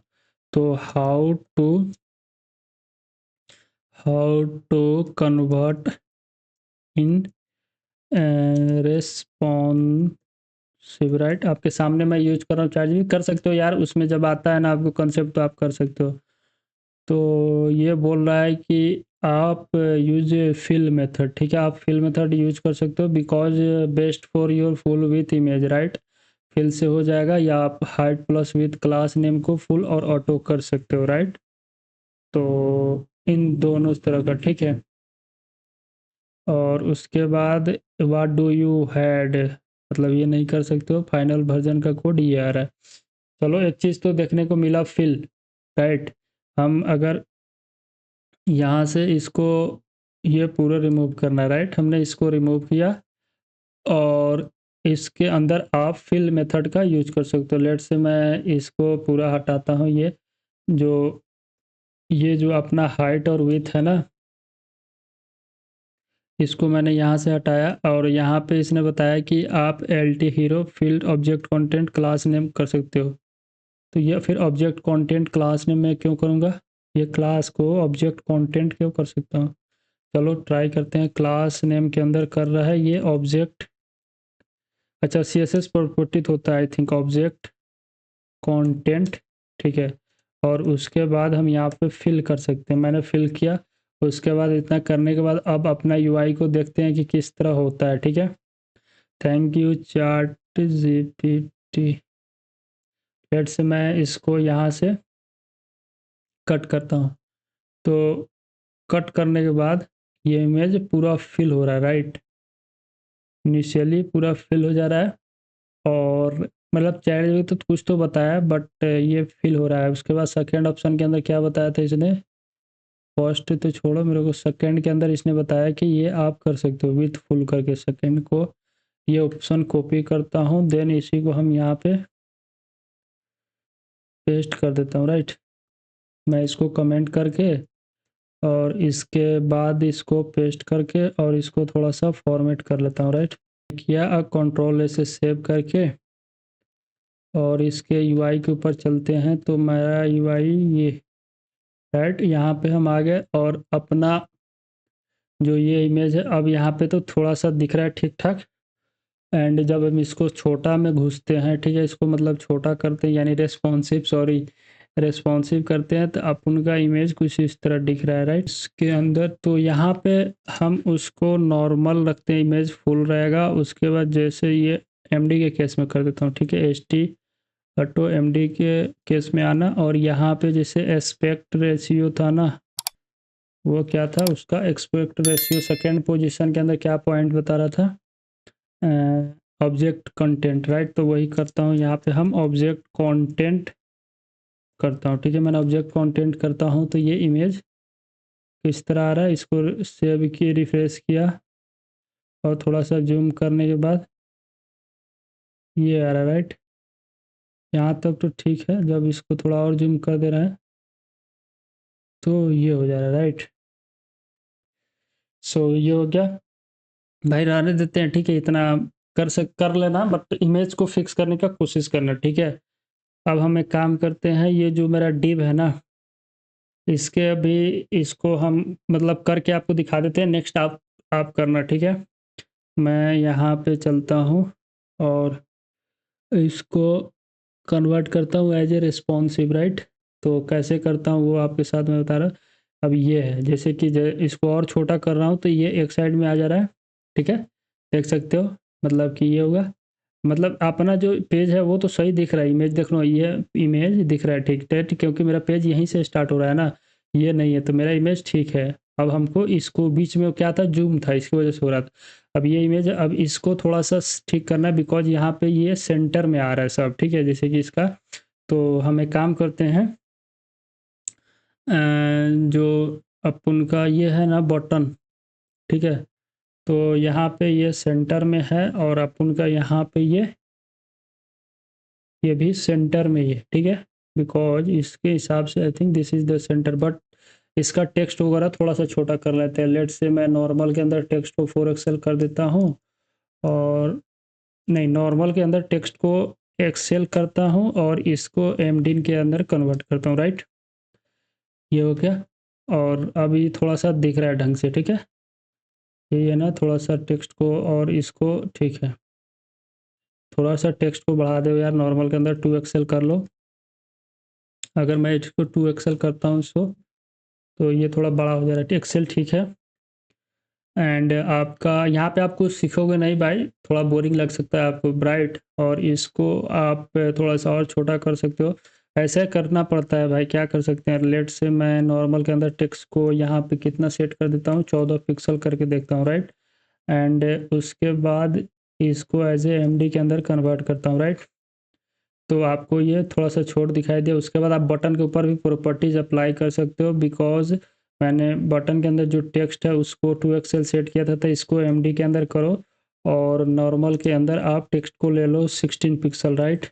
तो how to convert in responsive, right. आपके सामने मैं यूज कर रहा हूँ, चैट जीपीटी कर सकते हो यार, उसमें जब आता है ना आपको कंसेप्ट तो आप कर सकते हो। तो ये बोल रहा है कि आप यूज फिल मेथड, ठीक है, आप फिल मेथड यूज कर सकते हो because best for your full width image, right. Fill से हो जाएगा या आप height plus width class name को फुल और ऑटो कर सकते हो, राइट। तो इन दोनों तरह का, ठीक है। और उसके बाद व्हाट डू यू हैड, मतलब ये नहीं कर सकते हो, फाइनल वर्जन का कोड ये आ रहा है। चलो एक चीज़ तो देखने को मिला, फिल, राइट। हम अगर यहाँ से इसको ये पूरा रिमूव करना है, राइट, हमने इसको रिमूव किया और इसके अंदर आप फिल मेथड का यूज कर सकते हो। लेट से मैं इसको पूरा हटाता हूँ, ये जो अपना हाइट और विथ है ना, इसको मैंने यहाँ से हटाया और यहाँ पे इसने बताया कि आप LT hero field object content class name कर सकते हो। तो ये फिर ऑब्जेक्ट कंटेंट क्लास नेम मैं क्यों करूँगा, ये क्लास को ऑब्जेक्ट कंटेंट क्यों कर सकता हूँ। चलो ट्राई करते हैं, क्लास नेम के अंदर कर रहा है ये ऑब्जेक्ट, अच्छा CSS प्रॉपर्टी होता है आई थिंक, ऑब्जेक्ट कंटेंट, ठीक है। और उसके बाद हम यहाँ पे फिल कर सकते हैं, मैंने फिल किया। उसके बाद इतना करने के बाद अब अपना UI को देखते हैं कि किस तरह होता है, ठीक है। Thank you ChatGPT. Let से मैं इसको यहाँ से कट करता हूँ। तो कट करने के बाद ये इमेज पूरा फिल हो रहा है, राइट। इनिशियली पूरा फिल हो जा रहा है और मतलब चैट जीपीटी तो कुछ तो बताया बट ये फिल हो रहा है। उसके बाद सेकेंड ऑप्शन के अंदर क्या बताया था इसने, फर्स्ट तो छोड़ो, मेरे को सेकंड के अंदर इसने बताया कि ये आप कर सकते हो विथ फुल करके। सेकंड को ये ऑप्शन कॉपी करता हूँ, देन इसी को हम यहाँ पे पेस्ट कर देता हूँ, राइट। मैं इसको कमेंट करके और इसके बाद इसको पेस्ट करके और इसको थोड़ा सा फॉर्मेट कर लेता हूँ, राइट। किया, अब कंट्रोल से सेव करके और इसके UI के ऊपर चलते हैं। तो मेरा UI ये, राइट, यहाँ पे हम आ गए और अपना जो ये इमेज है अब यहाँ पे तो थोड़ा सा दिख रहा है ठीक ठाक। एंड जब हम इसको छोटा में घुसते हैं, ठीक है, इसको मतलब छोटा करते हैं यानी रेस्पॉन्सिव करते हैं तो अपन का इमेज कुछ इस तरह दिख रहा है, राइट। इसके अंदर तो यहाँ पे हम उसको नॉर्मल रखते हैं, इमेज फुल रहेगा। उसके बाद जैसे ये MD के केस में कर देता हूँ, ठीक है, ST ऑटो MD के केस में आना। और यहाँ पे जैसे एस्पेक्ट रेशियो था ना, वो क्या था उसका, एक्सपेक्ट रेशियो सेकेंड पोजीशन के अंदर क्या पॉइंट बता रहा था, ऑब्जेक्ट कंटेंट, राइट। तो वही करता हूँ, यहाँ पे हम ऑब्जेक्ट कंटेंट करता हूँ, ठीक है। मैंने ऑब्जेक्ट कंटेंट करता हूँ तो ये इमेज किस तरह आ रहा है, इसको सेव किए, रिफ्रेश किया और थोड़ा सा जूम करने के बाद ये आ रहा है, राइट। यहाँ तक तो ठीक है। जब इसको थोड़ा और जूम कर दे रहे हैं तो ये हो जा रहा है, राइट। सो ये हो गया भाई, रहने देते हैं, ठीक है। इतना कर लेना, बट इमेज को फिक्स करने का कोशिश करना, ठीक है। अब हम एक काम करते हैं, ये जो मेरा डिव है ना, इसके अभी इसको हम मतलब करके आपको दिखा देते हैं। नेक्स्ट आप करना, ठीक है। मैं यहाँ पे चलता हूँ और इसको कन्वर्ट करता हूँ एज ए रिस्पॉन्सिव, राइट। तो कैसे करता हूँ वो आपके साथ मैं बता रहा हूँ। अब ये है, जैसे कि इसको और छोटा कर रहा हूँ तो ये एक साइड में आ जा रहा है, ठीक है। देख सकते हो, मतलब कि ये होगा, मतलब अपना जो पेज है वो तो सही दिख रहा है, इमेज देख लो, ये इमेज दिख रहा है ठीक है, क्योंकि मेरा पेज यहीं से स्टार्ट हो रहा है ना, ये नहीं है, तो मेरा इमेज ठीक है। अब हमको इसको बीच में क्या था, जूम था, इसकी वजह से हो रहा था। अब ये इमेज, अब इसको थोड़ा सा ठीक करना है, बिकॉज यहाँ पे ये सेंटर में आ रहा है सब, ठीक है, जैसे कि इसका। तो हम एक काम करते हैं, जो अपन का ये है ना बटन, ठीक है। तो यहाँ पे ये सेंटर में है और अपन का यहाँ पे ये भी सेंटर में ही है, ठीक है। बिकॉज इसके हिसाब से आई think this is the centre, but इसका टेक्स्ट वगैरह थोड़ा सा छोटा कर लेते हैं। लेट से मैं नॉर्मल के अंदर टेक्स्ट को 4 एक्सेल कर देता हूँ, और नहीं, नॉर्मल के अंदर टेक्स्ट को एक्सेल करता हूँ और इसको एमडीन के अंदर कन्वर्ट करता हूँ, राइट। ये हो गया, और अभी थोड़ा सा दिख रहा है ढंग से, ठीक है। ये है ना, थोड़ा सा टेक्स्ट को और इसको, ठीक है, थोड़ा सा टेक्स्ट को बढ़ा दो यार, नॉर्मल के अंदर 2 एक्सेल कर लो। अगर मैं इसको 2 एक्सेल करता हूँ इसको, तो ये थोड़ा बड़ा हो जा रहा है, एक्सेल ठीक है। एंड आपका यहाँ पे आप कुछ सीखोगे नहीं भाई, थोड़ा बोरिंग लग सकता है आपको, ब्राइट, और इसको आप थोड़ा सा और छोटा कर सकते हो। ऐसे करना पड़ता है भाई, क्या कर सकते हैं। लेट से मैं नॉर्मल के अंदर टेक्स्ट को यहाँ पे कितना सेट कर देता हूँ, 14 पिक्सल करके देखता हूँ, राइट। एंड उसके बाद इसको एज ए एमडी के अंदर कन्वर्ट करता हूँ, राइट। तो आपको ये थोड़ा सा छोट दिखाई दिया। उसके बाद आप बटन के ऊपर भी प्रॉपर्टीज अप्लाई कर सकते हो, बिकॉज मैंने बटन के अंदर जो टेक्स्ट है उसको 2 एक्सेल सेट किया था, तो इसको एमडी के अंदर करो, और नॉर्मल के अंदर आप टेक्स्ट को ले लो 16 पिक्सल, राइट,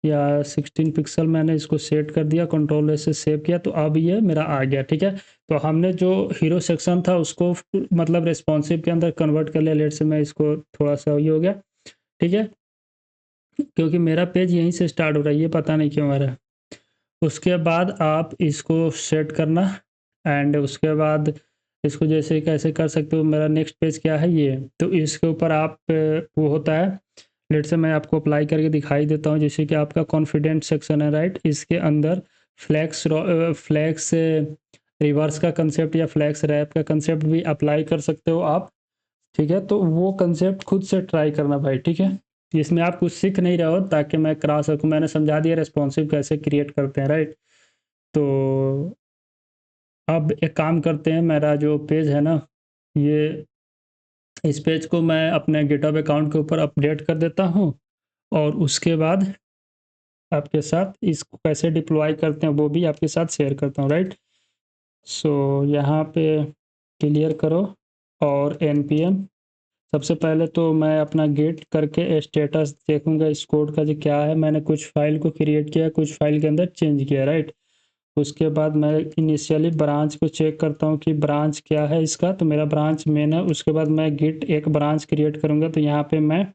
या 16 पिक्सल मैंने इसको सेट कर दिया, कंट्रोल से सेव किया, तो अब ये मेरा आ गया, ठीक है। तो हमने जो हीरो सेक्शन था उसको मतलब रिस्पॉन्सिव के अंदर कन्वर्ट कर लिया। लेट से मैं इसको थोड़ा सा ये हो गया, ठीक है, क्योंकि मेरा पेज यहीं से स्टार्ट हो रहा है, ये पता नहीं क्यों आ रहा है। उसके बाद आप इसको सेट करना, एंड उसके बाद इसको जैसे कैसे कर सकते हो, मेरा नेक्स्ट पेज क्या है ये, तो इसके ऊपर आप वो होता है, लेट से मैं आपको अप्लाई करके दिखाई देता हूँ। जैसे कि आपका कॉन्फिडेंट सेक्शन है, राइट, इसके अंदर फ्लैक्स फ्लैक्स रिवर्स का कंसेप्ट या फ्लैक्स रैप का कंसेप्ट भी अप्लाई कर सकते हो आप, ठीक है। तो वो कंसेप्ट खुद से ट्राई करना भाई, ठीक है। इसमें आप कुछ सीख नहीं रहे हो ताकि मैं करा सकूं, मैंने समझा दिया रेस्पॉन्सिव कैसे क्रिएट करते हैं, राइट। तो अब एक काम करते हैं, मेरा जो पेज है ना, ये इस पेज को मैं अपने गिटहब अकाउंट के ऊपर अपडेट कर देता हूँ, और उसके बाद आपके साथ इसको कैसे डिप्लॉय करते हैं वो भी आपके साथ शेयर करता हूँ, राइट। सो यहाँ पे क्लियर करो और npm, सबसे पहले तो मैं अपना गेट करके स्टेटस देखूंगा इस कोड का जो क्या है। मैंने कुछ फाइल को क्रिएट किया, कुछ फाइल के अंदर चेंज किया, राइट। उसके बाद मैं इनिशियली ब्रांच को चेक करता हूँ कि ब्रांच क्या है इसका, तो मेरा ब्रांच मेन है। उसके बाद मैं गिट एक ब्रांच क्रिएट करूँगा, तो यहाँ पे मैं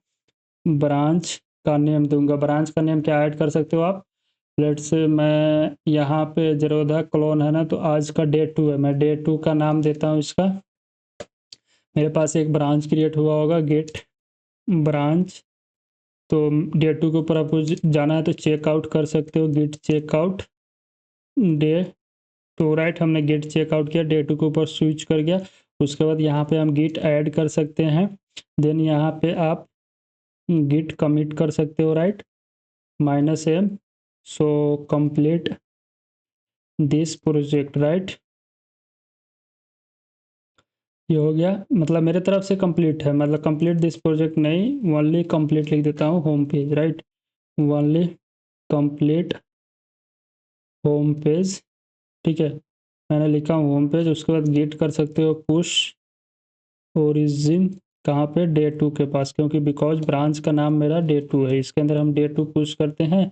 ब्रांच का नेम दूंगा। ब्रांच का नेम क्या ऐड कर सकते हो आप, लेट से मैं यहाँ पे जेरोधा क्लोन है ना, तो आज का डे 2 है, मैं डे 2 का नाम देता हूँ इसका। मेरे पास एक ब्रांच क्रिएट हुआ होगा, गेट ब्रांच। तो डे 2 के ऊपर आपको जाना है तो चेकआउट कर सकते हो, गिट चेकआउट डे 2, राइट। हमने गिट चेकआउट किया, डे 2 के ऊपर स्विच कर गया। उसके बाद यहाँ पे हम गिट ऐड कर सकते हैं, देन यहाँ पे आप गिट कमिट कर सकते हो, right, -m, so complete this project, right. ये हो गया, मतलब मेरे तरफ से कंप्लीट है, मतलब कंप्लीट दिस प्रोजेक्ट नहीं, ओनली कंप्लीट लिख देता हूँ home page, right, only complete home page. ठीक है, मैंने लिखा हूँ होम पेज। उसके बाद गिट कर सकते हो पुश ओरिजिन, कहाँ पे, डे 2 के पास, क्योंकि बिकॉज ब्रांच का नाम मेरा डे 2 है, इसके अंदर हम डे 2 पुश करते हैं।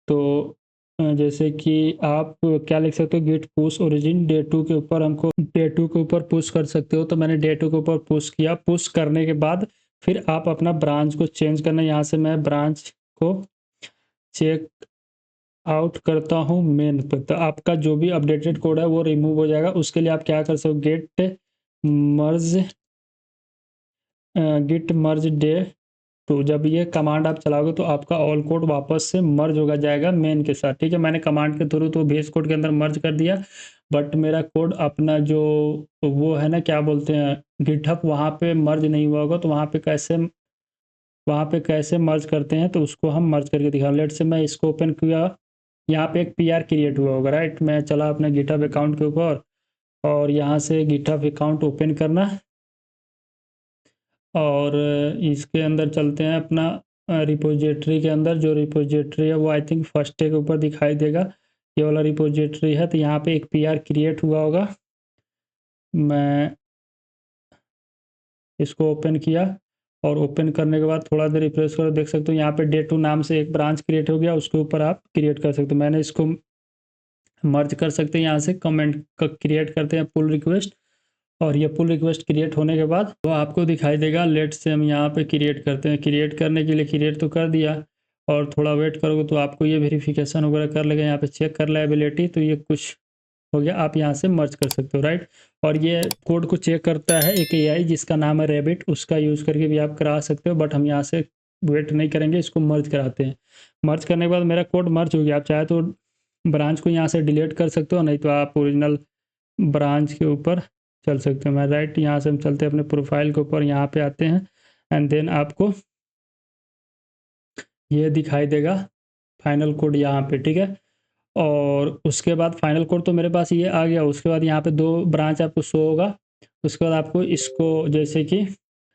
तो जैसे कि आप क्या लिख सकते हो, गिट पुश ओरिजिन डे 2 के ऊपर, हमको डे 2 के ऊपर पुश कर सकते हो। तो मैंने डे 2 के ऊपर पुश किया। पुश करने के बाद फिर आप अपना ब्रांच को चेंज करना, यहाँ से मैं ब्रांच को चेक आउट करता हूँ मेन पे, तो आपका जो भी अपडेटेड कोड है वो रिमूव हो जाएगा। उसके लिए आप क्या कर सकते हो, गिट मर्ज डे 2, जब ये कमांड आप चलाओगे तो आपका ऑल कोड वापस से मर्ज होगा जाएगा मेन के साथ। ठीक है, मैंने कमांड के थ्रू तो बेस कोड के अंदर मर्ज कर दिया, बट मेरा कोड अपना जो वो है ना, क्या बोलते हैं, गिटहब, वहाँ पे मर्ज नहीं हुआ होगा। तो वहाँ पे कैसे मर्ज करते हैं, तो उसको हम मर्ज करके दिखा। लेट से मैं इसको ओपन किया, यहाँ पे एक पीआर क्रिएट हुआ होगा, राइट। मैं चला अपने गिटहब अकाउंट के ऊपर, और यहाँ से गिटहब अकाउंट ओपन करना, और इसके अंदर चलते हैं अपना रिपोजिटरी के अंदर। जो रिपोजिटरी है वो आई थिंक फर्स्ट डे के ऊपर दिखाई देगा, ये वाला रिपोजिटरी है। तो यहाँ पे एक पीआर क्रिएट हुआ होगा, मैं इसको ओपन किया, और ओपन करने के बाद थोड़ा देर रिफ्रेश करो, देख सकते हो यहाँ पे डे 2 नाम से एक ब्रांच क्रिएट हो गया, उसके ऊपर आप क्रिएट कर सकते हो। मैंने इसको मर्ज कर सकते हैं, यहाँ से कमेंट का क्रिएट करते हैं पुल रिक्वेस्ट, और ये पुल रिक्वेस्ट क्रिएट होने के बाद वो आपको दिखाई देगा। लेट से हम यहाँ पे क्रिएट करते हैं, क्रिएट करने के लिए क्रिएट तो कर दिया, और थोड़ा वेट करोगे तो आपको ये वेरिफिकेशन वगैरह कर लेगा, यहाँ पे चेक कर लायबिलिटी, तो ये कुछ हो गया, आप यहाँ से मर्ज कर सकते हो, राइट। और ये कोड को चेक करता है एक एआई जिसका नाम है रैबिट, उसका यूज़ करके भी आप करा सकते हो, बट हम यहाँ से वेट नहीं करेंगे, इसको मर्ज कराते हैं। मर्ज करने के बाद मेरा कोड मर्ज हो गया। आप चाहे तो ब्रांच को यहाँ से डिलीट कर सकते हो, नहीं तो आप ओरिजिनल ब्रांच के ऊपर चल सकते हो। मैं राइट, यहाँ से हम चलते हैं अपने प्रोफाइल के ऊपर, यहाँ पे आते हैं, एंड देन आपको ये दिखाई देगा फाइनल कोड यहाँ पे, ठीक है। और उसके बाद फाइनल कोड तो मेरे पास ये आ गया। उसके बाद यहाँ पे 2 ब्रांच आपको शो होगा। उसके बाद आपको इसको, जैसे कि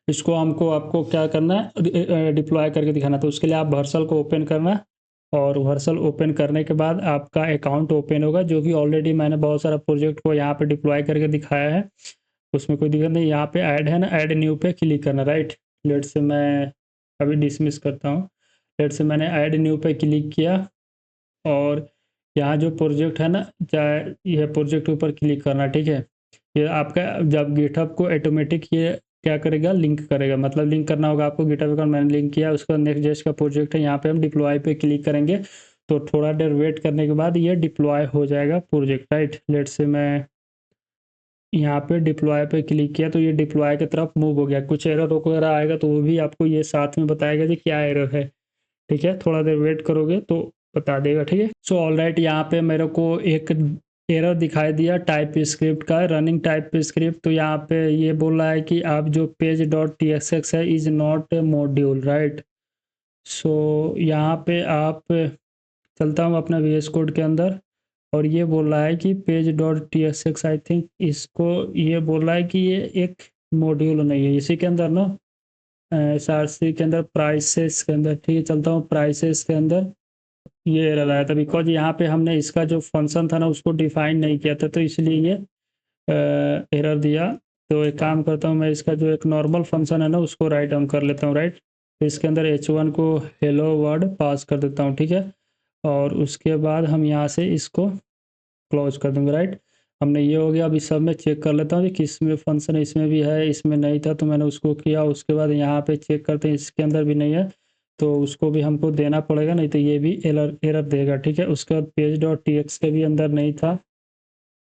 इसको हमको आपको क्या करना है, डिप्लॉय करके दिखाना। तो उसके लिए आप वर्सल को ओपन करना, और वर्सल ओपन करने के बाद आपका अकाउंट ओपन होगा, जो कि ऑलरेडी मैंने बहुत सारा प्रोजेक्ट को यहाँ पे डिप्लॉय करके दिखाया है, उसमें कोई दिक्कत नहीं। यहाँ पे ऐड है ना, ऐड न्यू पे क्लिक करना, राइट। लेट से मैं अभी डिसमिस करता हूँ। लेट से मैंने ऐड न्यू पे क्लिक किया, और यहाँ जो प्रोजेक्ट है ना, चाहे यह प्रोजेक्ट के ऊपर क्लिक करना, ठीक है। ये आपका जब गिटहब को ऑटोमेटिक ये क्या करेगा, लिंक करेगा, मतलब लिंक करना होगा आपको गिटहब अकाउंट। मैंने लिंक किया, उसका नेक्स्ट जेस्ट का प्रोजेक्ट है, यहाँ पे हम डिप्लॉय पे क्लिक करेंगे, तो थोड़ा देर वेट करने के बाद ये डिप्लॉय हो जाएगा प्रोजेक्ट, राइट। लेट से मैं यहाँ पे डिप्लॉय पे क्लिक किया, तो ये डिप्लॉय की तरफ मूव हो गया। कुछ एरर वगैरह आएगा तो वो भी आपको ये साथ में बताएगा कि क्या एरर है, ठीक है। थोड़ा देर वेट करोगे तो बता देगा, ठीक है। सो ऑलराइट, यहाँ पे मेरे को एक एरर दिखाई दिया टाइप स्क्रिप्ट का, रनिंग टाइप स्क्रिप्ट। तो यहाँ पे ये बोल रहा है कि आप जो page dot T X X है is not a module, right. So यहाँ पे आप, चलता हूँ अपना वी एस कोड के अंदर, और ये बोल रहा है कि page dot T X x, I think इसको ये बोल रहा है कि ये एक मॉड्यूल नहीं है। इसी के अंदर ना एस आर सी के अंदर प्राइसेस के अंदर, ठीक है, चलता हूँ प्राइसेस के अंदर, ये एरर आया था बिकॉज यहाँ पे हमने इसका जो फंक्शन था ना उसको डिफाइन नहीं किया था, तो इसलिए ये एरर दिया। तो एक काम करता हूँ, मैं इसका जो एक नॉर्मल फंक्शन है ना उसको राइट डाउन कर लेता हूँ, राइट। तो इसके अंदर h1 को हेलो वर्ड पास कर देता हूँ, ठीक है। और उसके बाद हम यहाँ से इसको क्लोज कर देंगे, राइट। हमने ये हो गया। अभी सब में चेक कर लेता हूँ कि किस में फंक्शन है, इसमें भी है, इसमें नहीं था तो मैंने उसको किया। उसके बाद यहाँ पे चेक करते हैं, इसके अंदर भी नहीं है, तो उसको भी हमको देना पड़ेगा, नहीं तो ये भी एरर एरर देगा, ठीक है। उसके बाद पेज डॉट टी एक्स के भी अंदर नहीं था,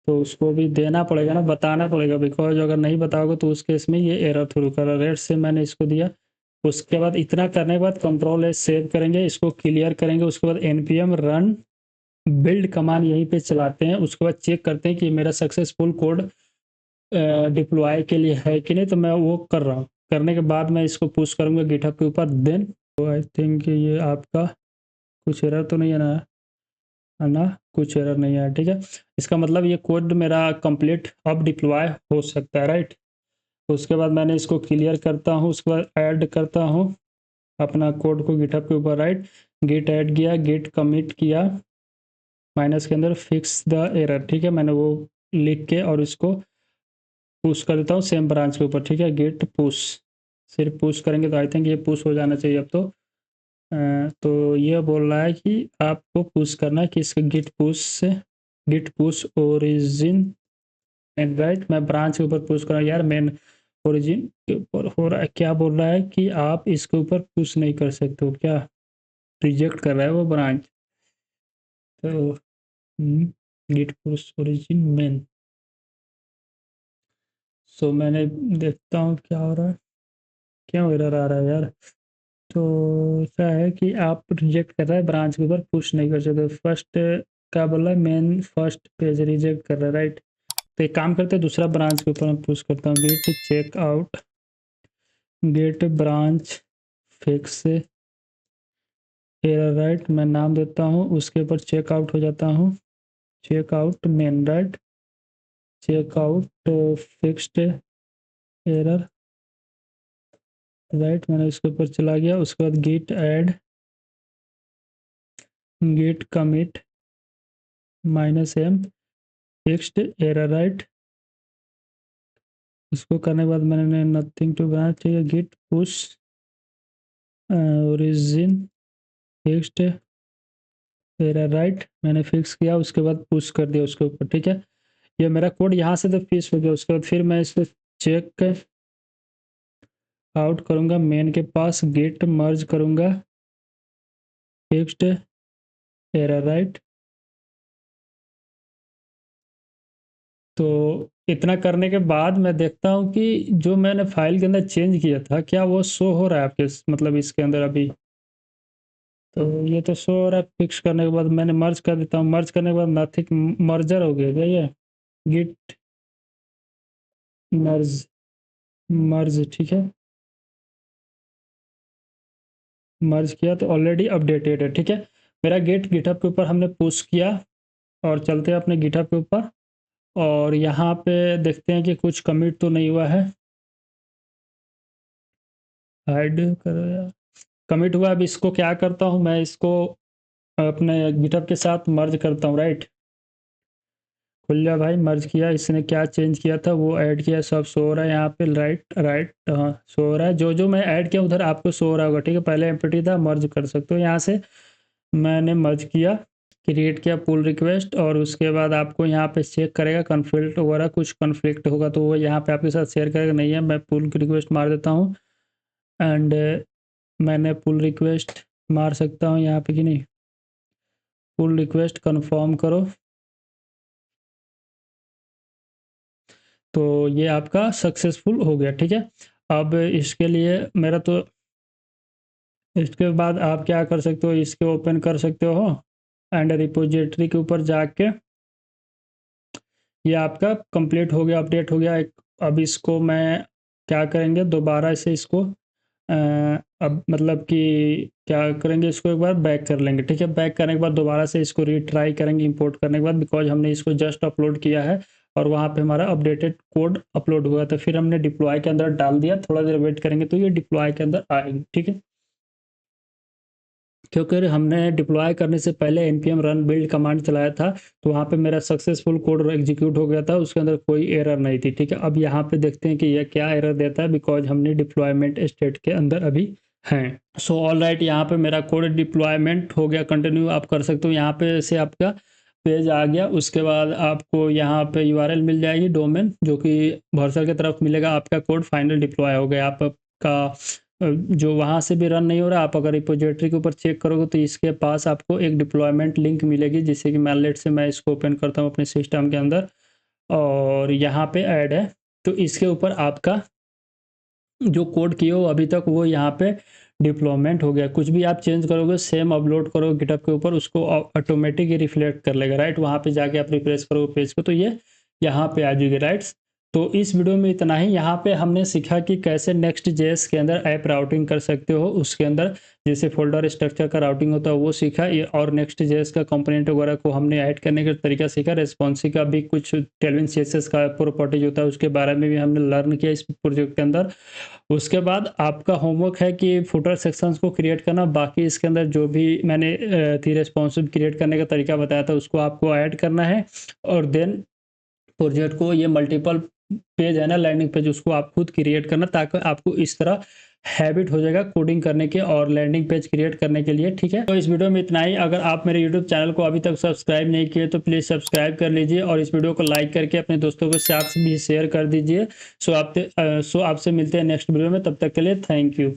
तो उसको भी देना पड़ेगा ना, बताना पड़ेगा, बिकॉज अगर नहीं बताओगे तो उस केस में ये एरर थ्रू कर रेट से मैंने इसको दिया। उसके बाद इतना करने के बाद कंट्रोल एस सेव करेंगे, इसको क्लियर करेंगे। उसके बाद npm रन बिल्ड कमांड यहीं पे चलाते हैं। उसके बाद चेक करते हैं कि मेरा सक्सेसफुल कोड डिप्लॉय के लिए है कि नहीं, तो मैं वो कर रहा हूँ। करने के बाद मैं इसको पुश करूँगा गिटहब के ऊपर। देन तो आई थिंक ये आपका कुछ एरर तो नहीं है ना, कुछ एरर नहीं है, ठीक है। इसका मतलब ये कोड मेरा कंप्लीट अब डिप्लॉय हो सकता है, राइट। उसके बाद मैंने इसको क्लियर करता हूँ, उसके बाद ऐड करता हूँ अपना कोड को गिटहब के ऊपर, राइट। गिट ऐड किया, गिट कमिट किया, माइनस के अंदर फिक्स द एरर, ठीक है। मैंने वो लिख के और इसको पुश कर देता हूँ सेम ब्रांच के ऊपर, ठीक है। गिट पुश, सिर्फ पुश करेंगे तो आई थिंक ये पुश हो जाना चाहिए अब तो। तो ये बोल रहा है कि आपको पुश करना है कि इसके गिट पुश से, git push origin and, right. मैं ब्रांच के ऊपर पुश कर रहा हूँ यार, मेन ओरिजिन के ऊपर हो रहा है। क्या बोल रहा है कि आप इसके ऊपर पुश नहीं कर सकते हो, क्या रिजेक्ट कर रहा है वो ब्रांच। तो गिट पुश ओरिजिन मेन। सो मैंने देखता हूँ क्या हो रहा है, क्यों एरर आ रहा है यार। तो ऐसा है कि आप रिजेक्ट कर रहा है, ब्रांच के ऊपर पुश नहीं कर सकते। फर्स्ट क्या बोल रहा है, मेन फर्स्ट पेज रिजेक्ट कर रहा है, राइट। तो एक काम करते हैं, दूसरा ब्रांच के ऊपर मैं पुश करता हूँ, git check out, git branch fix error, right. मैं नाम देता हूँ, उसके ऊपर चेक आउट हो जाता हूँ, check out main, right. Check out fixed error, right. मैंने इसके ऊपर चला गया, उसके बाद git add, git commit minus M fixed error, right. इसको करने के बाद मैंने नथिंग टू ब्रांच चाहिए, git push origin fixed error, right. मैंने फिक्स किया, उसके बाद पुश कर दिया उसके ऊपर, ठीक है। ये मेरा कोड यहाँ से तो फिक्स हो गया। उसके बाद फिर मैं इसको चेक आउट करूँगा, मेन के पास गिट मर्ज करूँगा फिक्स्ड एरर, राइट। तो इतना करने के बाद मैं देखता हूँ कि जो मैंने फाइल के अंदर चेंज किया था, क्या वो शो हो रहा है आपके मतलब इसके अंदर अभी। तो ये तो शो हो रहा है। फिक्स करने के बाद मैंने मर्ज कर देता हूँ, मर्ज करने के बाद नथिंग मर्जर हो गया क्या ये, गिट मर्ज, मर्ज, ठीक है। मर्ज किया तो ऑलरेडी अपडेटेड है, ठीक है। मेरा गेट गिटहब के ऊपर हमने पुश किया, और चलते हैं अपने गिटहब के ऊपर, और यहाँ पे देखते हैं कि कुछ कमिट तो नहीं हुआ है। हाइड करो यार, कमिट हुआ। अब इसको क्या करता हूँ मैं, इसको अपने गिटहब के साथ मर्ज करता हूँ, राइट। खुल जा भाई, मर्ज किया। इसने क्या चेंज किया था वो ऐड किया, सब शो हो रहा है यहाँ पे, राइट राइट, हाँ शो हो रहा है। जो जो मैं ऐड किया उधर आपको शो हो रहा होगा, ठीक है। पहले एम्प्टी था, मर्ज कर सकते हो यहाँ से। मैंने मर्ज किया, क्रिएट किया पुल रिक्वेस्ट, और उसके बाद आपको यहाँ पे चेक करेगा कन्फ्लिक्ट वगैरह, कुछ कन्फ्लिक्ट होगा तो वो यहाँ पे आपके साथ शेयर करेगा। नहीं है, मैं पुल रिक्वेस्ट मार देता हूँ, एंड मैंने पुल रिक्वेस्ट मार सकता हूँ यहाँ पे कि नहीं। पुल रिक्वेस्ट कन्फर्म करो, तो ये आपका सक्सेसफुल हो गया, ठीक है। अब इसके लिए मेरा तो, इसके बाद आप क्या कर सकते हो, इसके ओपन कर सकते हो, एंड रिपोजिटरी के ऊपर जाके ये आपका कंप्लीट हो गया, अपडेट हो गया एक। अब इसको मैं क्या करेंगे, दोबारा से इसको अब मतलब कि क्या करेंगे, इसको एक बार बैक कर लेंगे, ठीक है। बैक करने के बाद दोबारा से इसको रीट्राई करेंगे इंपोर्ट करने के बाद, बिकॉज हमने इसको जस्ट अपलोड किया है और वहाँ पे हमारा अपडेटेड कोड अपलोड हुआ था। फिर हमने डिप्लॉय के अंदर डाल दिया, थोड़ा देर वेट करेंगे तो ये डिप्लॉय के अंदर आएगी, ठीक है। क्योंकि हमने डिप्लॉय करने से पहले npm रन बिल्ड कमांड चलाया था, तो वहाँ पे मेरा सक्सेसफुल कोड एग्जीक्यूट हो गया था, उसके अंदर कोई एरर नहीं थी, ठीक है। अब यहाँ पे देखते हैं कि यह क्या एरर देता है, बिकॉज हमने डिप्लॉयमेंट स्टेट के अंदर अभी हैं। सो ऑल राइट, यहाँ पे मेरा कोड डिप्लॉयमेंट हो गया, कंटिन्यू आप कर सकते हो। यहाँ पे से आपका पेज आ गया, उसके बाद आपको यहाँ पे यूआरएल मिल जाएगी डोमेन, जो कि ब्राउज़र की तरफ मिलेगा। आपका कोड फाइनल डिप्लॉय हो गया, आपका जो वहाँ से भी रन नहीं हो रहा। आप अगर रिपोजिटरी के ऊपर चेक करोगे तो इसके पास आपको एक डिप्लॉयमेंट लिंक मिलेगी, जिससे कि मैनलेट से मैं इसको ओपन करता हूँ अपने सिस्टम के अंदर, और यहाँ पे ऐड है। तो इसके ऊपर आपका जो कोड किए हो अभी तक वो यहाँ पे डिप्लॉयमेंट हो गया। कुछ भी आप चेंज करोगे, सेम अपलोड करोगे गिटहब के ऊपर, उसको ऑटोमेटिक ही रिफ्लेक्ट कर लेगा, राइट। वहाँ पे जाके आप रिफ्रेश करोगे पेज को तो ये यहाँ पे आ जाएगी, राइट। तो इस वीडियो में इतना ही। यहाँ पे हमने सीखा कि कैसे नेक्स्ट जेएस के अंदर ऐप राउटिंग कर सकते हो, उसके अंदर जैसे फोल्डर स्ट्रक्चर का राउटिंग होता है वो सीखा, ये और नेक्स्ट जेएस का कंपोनेंट वगैरह को हमने ऐड करने का तरीका सीखा। रेस्पॉन्सिव का भी कुछ टेलविन सीएसएस का प्रॉपर्टीज होता है उसके बारे में भी हमने लर्न किया इस प्रोजेक्ट के अंदर। उसके बाद आपका होमवर्क है कि फुटर सेक्शंस को क्रिएट करना, बाकी इसके अंदर जो भी मैंने थी रेस्पॉन्सिव क्रिएट करने का तरीका बताया था उसको आपको ऐड करना है। और देन प्रोजेक्ट को ये मल्टीपल पेज है ना, लैंडिंग पेज, उसको आप खुद क्रिएट करना ताकि आपको इस तरह हैबिट हो जाएगा कोडिंग करने के और लैंडिंग पेज क्रिएट करने के लिए। ठीक है, तो इस वीडियो में इतना ही। अगर आप मेरे यूट्यूब चैनल को अभी तक सब्सक्राइब नहीं किए तो प्लीज़ सब्सक्राइब कर लीजिए और इस वीडियो को लाइक करके अपने दोस्तों के साथ भी शेयर कर दीजिए। सो आपसे मिलते हैं नेक्स्ट वीडियो में, तब तक के लिए थैंक यू।